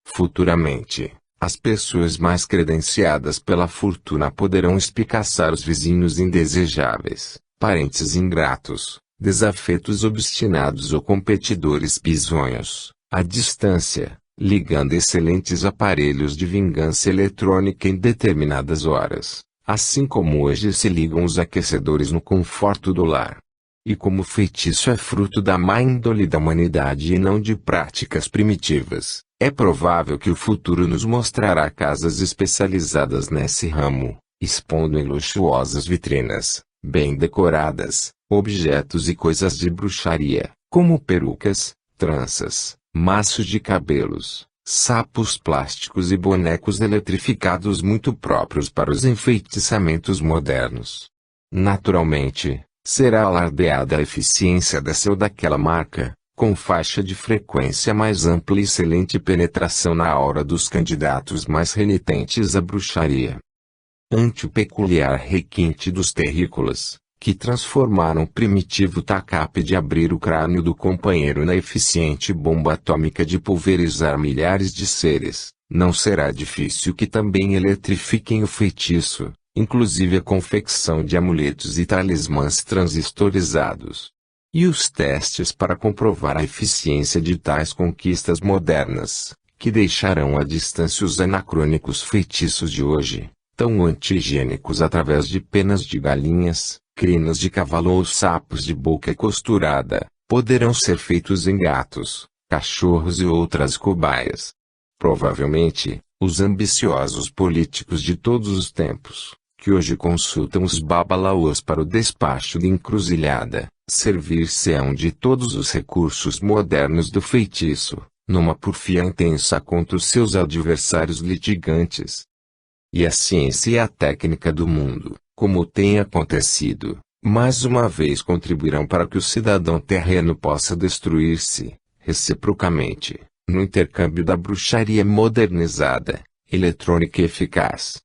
[SPEAKER 1] Futuramente, as pessoas mais credenciadas pela fortuna poderão espicaçar os vizinhos indesejáveis, parentes ingratos, desafetos obstinados ou competidores bisonhos, à distância, ligando excelentes aparelhos de vingança eletrônica em determinadas horas, assim como hoje se ligam os aquecedores no conforto do lar. E como o feitiço é fruto da má índole da humanidade e não de práticas primitivas, é provável que o futuro nos mostrará casas especializadas nesse ramo, expondo em luxuosas vitrinas, bem decoradas, objetos e coisas de bruxaria, como perucas, tranças, maços de cabelos, sapos plásticos e bonecos eletrificados muito próprios para os enfeitiçamentos modernos. Naturalmente, será alardeada a eficiência dessa ou daquela marca, com faixa de frequência mais ampla e excelente penetração na aura dos candidatos mais renitentes à bruxaria. Ante o peculiar requinte dos terrícolas, que transformaram o primitivo tacape de abrir o crânio do companheiro na eficiente bomba atômica de pulverizar milhares de seres, não será difícil que também eletrifiquem o feitiço, inclusive a confecção de amuletos e talismãs transistorizados. E os testes para comprovar a eficiência de tais conquistas modernas, que deixarão à distância os anacrônicos feitiços de hoje, tão anti-higiênicos através de penas de galinhas, crinas de cavalo ou sapos de boca costurada, poderão ser feitos em gatos, cachorros e outras cobaias. Provavelmente, os ambiciosos políticos de todos os tempos, que hoje consultam os babalaôs para o despacho de encruzilhada, servir-se-ão de todos os recursos modernos do feitiço, numa porfia intensa contra os seus adversários litigantes. E a ciência e a técnica do mundo, como tem acontecido, mais uma vez contribuirão para que o cidadão terreno possa destruir-se, reciprocamente, no intercâmbio da bruxaria modernizada, eletrônica e eficaz.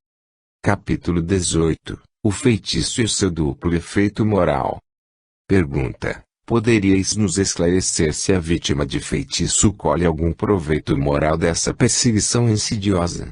[SPEAKER 1] Capítulo 18. O feitiço e o seu duplo efeito moral. Pergunta: poderíeis nos esclarecer se a vítima de feitiço colhe algum proveito moral dessa perseguição insidiosa?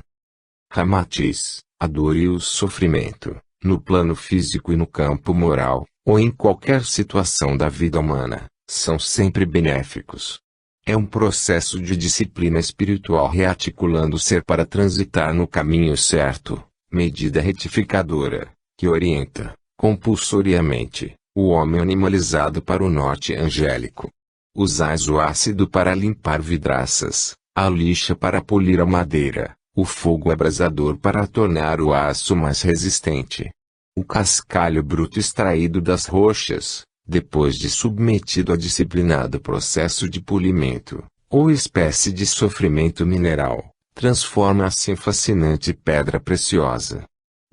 [SPEAKER 1] Ramatiz: a dor e o sofrimento, no plano físico e no campo moral, ou em qualquer situação da vida humana, são sempre benéficos. É um processo de disciplina espiritual rearticulando o ser para transitar no caminho certo, medida retificadora, que orienta, compulsoriamente, o homem animalizado para o norte angélico. Usais o ácido para limpar vidraças, a lixa para polir a madeira, o fogo abrasador para tornar o aço mais resistente. O cascalho bruto extraído das rochas, depois de submetido a disciplinado processo de polimento, ou espécie de sofrimento mineral, transforma-se em fascinante pedra preciosa.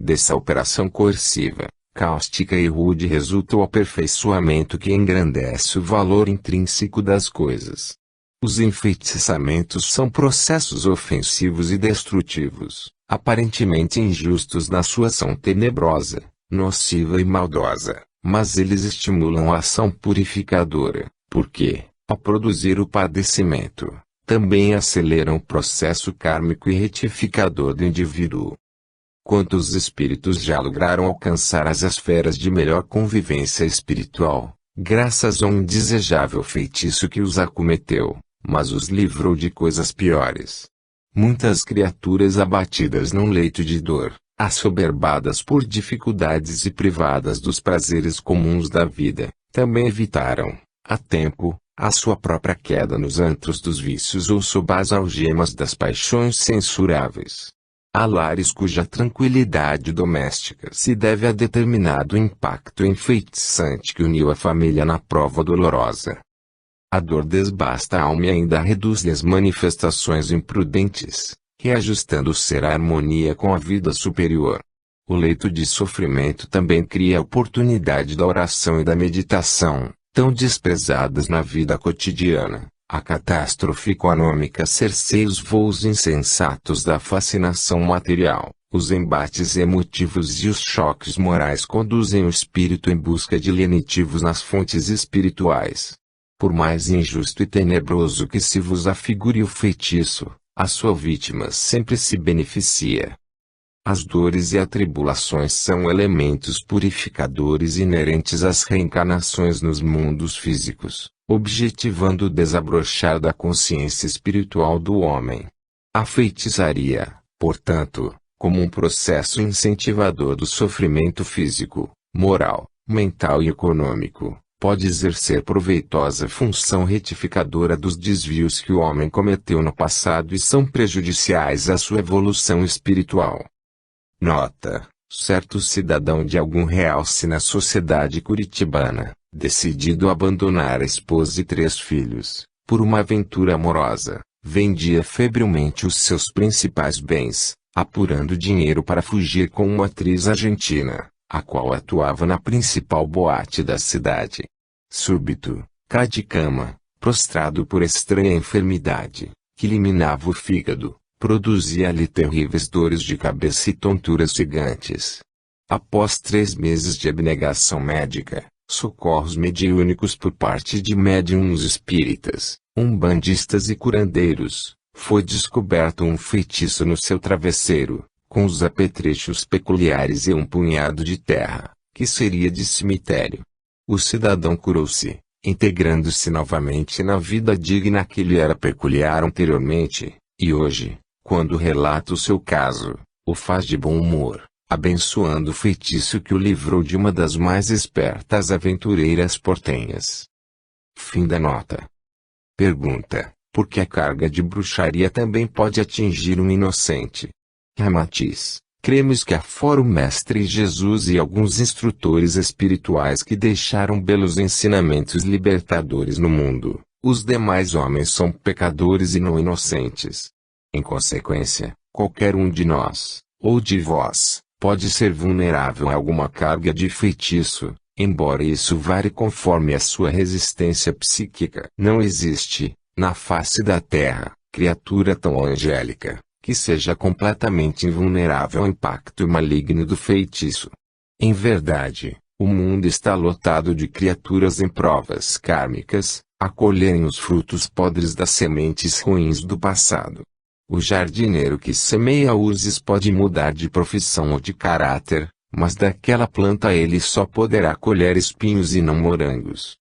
[SPEAKER 1] Dessa operação coerciva, cáustica e rude resulta o aperfeiçoamento que engrandece o valor intrínseco das coisas. Os enfeitiçamentos são processos ofensivos e destrutivos, aparentemente injustos na sua ação tenebrosa, nociva e maldosa, mas eles estimulam a ação purificadora, porque, ao produzir o padecimento, também aceleram o processo kármico e retificador do indivíduo. Quantos espíritos já lograram alcançar as esferas de melhor convivência espiritual, graças a um indesejável feitiço que os acometeu, mas os livrou de coisas piores? Muitas criaturas abatidas num leito de dor, assoberbadas por dificuldades e privadas dos prazeres comuns da vida, também evitaram, a tempo, a sua própria queda nos antros dos vícios ou sob as algemas das paixões censuráveis. Há lares cuja tranquilidade doméstica se deve a determinado impacto enfeitiçante que uniu a família na prova dolorosa. A dor desbasta a alma e ainda reduz-lhe as manifestações imprudentes, reajustando o ser à harmonia com a vida superior. O leito de sofrimento também cria a oportunidade da oração e da meditação, tão desprezadas na vida cotidiana. A catástrofe econômica cerceia os voos insensatos da fascinação material, os embates emotivos e os choques morais conduzem o espírito em busca de lenitivos nas fontes espirituais. Por mais injusto e tenebroso que se vos afigure o feitiço, a sua vítima sempre se beneficia. As dores e atribulações são elementos purificadores inerentes às reencarnações nos mundos físicos, objetivando o desabrochar da consciência espiritual do homem. A feitiçaria, portanto, como um processo incentivador do sofrimento físico, moral, mental e econômico, pode exercer proveitosa função retificadora dos desvios que o homem cometeu no passado e são prejudiciais à sua evolução espiritual. Nota: certo cidadão de algum realce na sociedade curitibana, decidido a abandonar a esposa e 3 filhos, por uma aventura amorosa, vendia febrilmente os seus principais bens, apurando dinheiro para fugir com uma atriz argentina, a qual atuava na principal boate da cidade. Súbito, cá de cama, prostrado por estranha enfermidade, que lhe minava o fígado, produzia-lhe terríveis dores de cabeça e tonturas gigantes. Após 3 meses de abnegação médica, socorros mediúnicos por parte de médiuns espíritas, umbandistas e curandeiros, foi descoberto um feitiço no seu travesseiro, com os apetrechos peculiares e um punhado de terra, que seria de cemitério. O cidadão curou-se, integrando-se novamente na vida digna que lhe era peculiar anteriormente, e hoje, quando relata o seu caso, o faz de bom humor, abençoando o feitiço que o livrou de uma das mais espertas aventureiras portenhas. Fim da nota. Pergunta: por que a carga de bruxaria também pode atingir um inocente? Ramatiz: cremos que afora o Mestre Jesus e alguns instrutores espirituais que deixaram belos ensinamentos libertadores no mundo, os demais homens são pecadores e não inocentes. Em consequência, qualquer um de nós, ou de vós, pode ser vulnerável a alguma carga de feitiço, embora isso varie conforme a sua resistência psíquica. Não existe, na face da terra, criatura tão angélica, que seja completamente invulnerável ao impacto maligno do feitiço. Em verdade, o mundo está lotado de criaturas em provas kármicas, a colherem os frutos podres das sementes ruins do passado. O jardineiro que semeia uzes pode mudar de profissão ou de caráter, mas daquela planta ele só poderá colher espinhos e não morangos.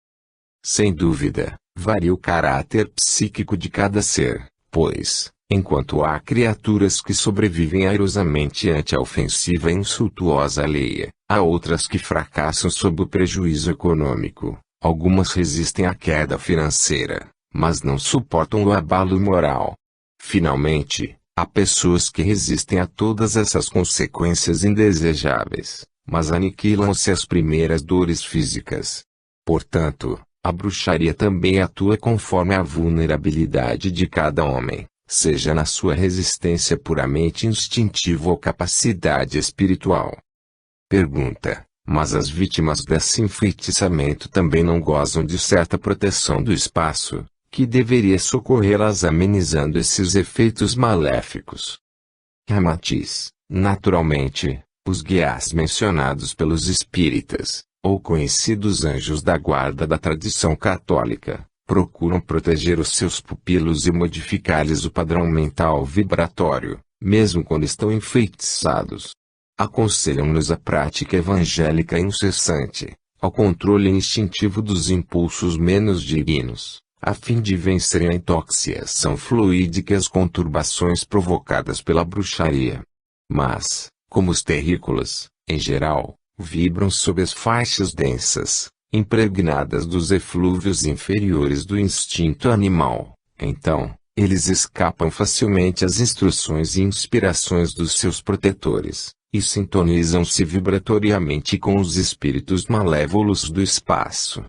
[SPEAKER 1] Sem dúvida, varia o caráter psíquico de cada ser, pois, enquanto há criaturas que sobrevivem airosamente ante a ofensiva e insultuosa alheia, há outras que fracassam sob o prejuízo econômico, algumas resistem à queda financeira, mas não suportam o abalo moral. Finalmente, há pessoas que resistem a todas essas consequências indesejáveis, mas aniquilam-se as primeiras dores físicas. Portanto, a bruxaria também atua conforme a vulnerabilidade de cada homem, seja na sua resistência puramente instintiva ou capacidade espiritual. Pergunta: mas as vítimas desse enfeitiçamento também não gozam de certa proteção do espaço, que deveria socorrê-las amenizando esses efeitos maléficos? Ramatiz: naturalmente, os guias mencionados pelos espíritas, ou conhecidos anjos da guarda da tradição católica, procuram proteger os seus pupilos e modificar-lhes o padrão mental vibratório, mesmo quando estão enfeitiçados. Aconselham-nos a prática evangélica incessante, ao controle instintivo dos impulsos menos dignos, a fim de vencerem a intoxicação fluídica e as conturbações provocadas pela bruxaria. Mas, como os terrícolas, em geral, vibram sob as faixas densas, impregnadas dos eflúvios inferiores do instinto animal, então, eles escapam facilmente às instruções e inspirações dos seus protetores, e sintonizam-se vibratoriamente com os espíritos malévolos do espaço.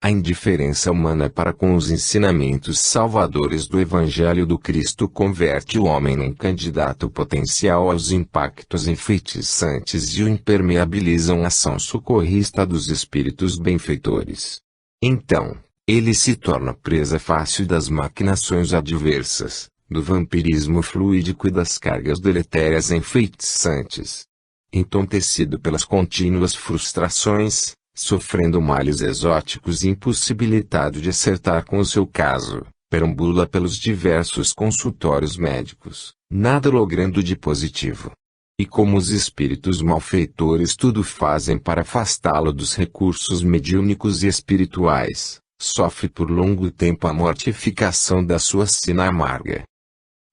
[SPEAKER 1] A indiferença humana para com os ensinamentos salvadores do Evangelho do Cristo converte o homem num candidato potencial aos impactos enfeitiçantes e o impermeabilizam à ação socorrista dos espíritos benfeitores. Então, ele se torna presa fácil das maquinações adversas, do vampirismo fluídico e das cargas deletérias enfeitiçantes. Entontecido pelas contínuas frustrações, sofrendo males exóticos e impossibilitado de acertar com o seu caso, perambula pelos diversos consultórios médicos, nada logrando de positivo. E como os espíritos malfeitores tudo fazem para afastá-lo dos recursos mediúnicos e espirituais, sofre por longo tempo a mortificação da sua sina amarga.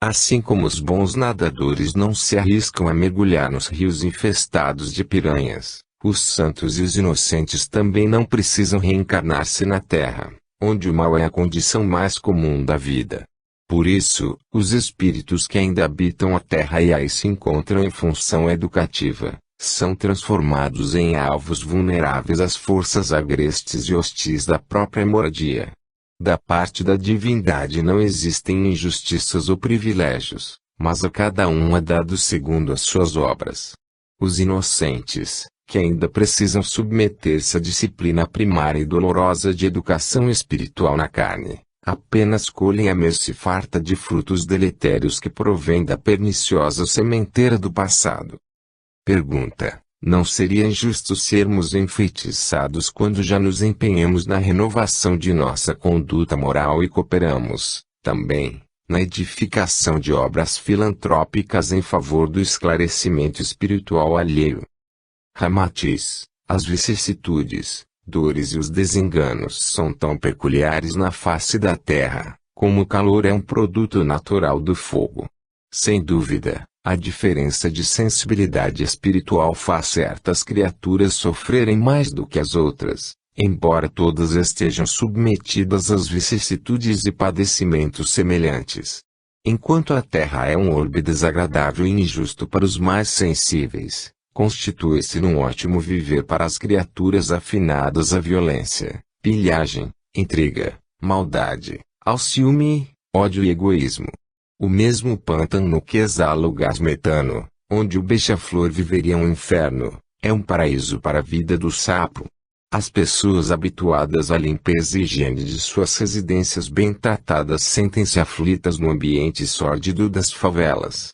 [SPEAKER 1] Assim como os bons nadadores não se arriscam a mergulhar nos rios infestados de piranhas, os santos e os inocentes também não precisam reencarnar-se na terra, onde o mal é a condição mais comum da vida. Por isso, os espíritos que ainda habitam a terra e aí se encontram em função educativa, são transformados em alvos vulneráveis às forças agrestes e hostis da própria moradia. Da parte da divindade não existem injustiças ou privilégios, mas a cada um é dado segundo as suas obras. Os inocentes, que ainda precisam submeter-se à disciplina primária e dolorosa de educação espiritual na carne, apenas colhem a mercê farta de frutos deletérios que provêm da perniciosa sementeira do passado. Pergunta: não seria injusto sermos enfeitiçados quando já nos empenhamos na renovação de nossa conduta moral e cooperamos, também, na edificação de obras filantrópicas em favor do esclarecimento espiritual alheio? Ramatiz: as vicissitudes, dores e os desenganos são tão peculiares na face da terra, como o calor é um produto natural do fogo. Sem dúvida, a diferença de sensibilidade espiritual faz certas criaturas sofrerem mais do que as outras, embora todas estejam submetidas às vicissitudes e padecimentos semelhantes. Enquanto a terra é um orbe desagradável e injusto para os mais sensíveis, constitui-se num ótimo viver para as criaturas afinadas à violência, pilhagem, intriga, maldade, ao ciúme, ódio e egoísmo. O mesmo pântano que exala o gás metano, onde o beija-flor viveria um inferno, é um paraíso para a vida do sapo. As pessoas habituadas à limpeza e higiene de suas residências bem tratadas sentem-se aflitas no ambiente sórdido das favelas.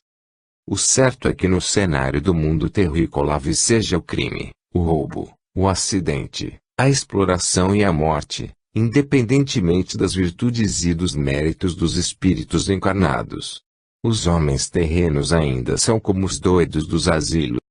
[SPEAKER 1] O certo é que no cenário do mundo terrícola seja o crime, o roubo, o acidente, a exploração e a morte, independentemente das virtudes e dos méritos dos espíritos encarnados. Os homens terrenos ainda são como os doidos dos asilos.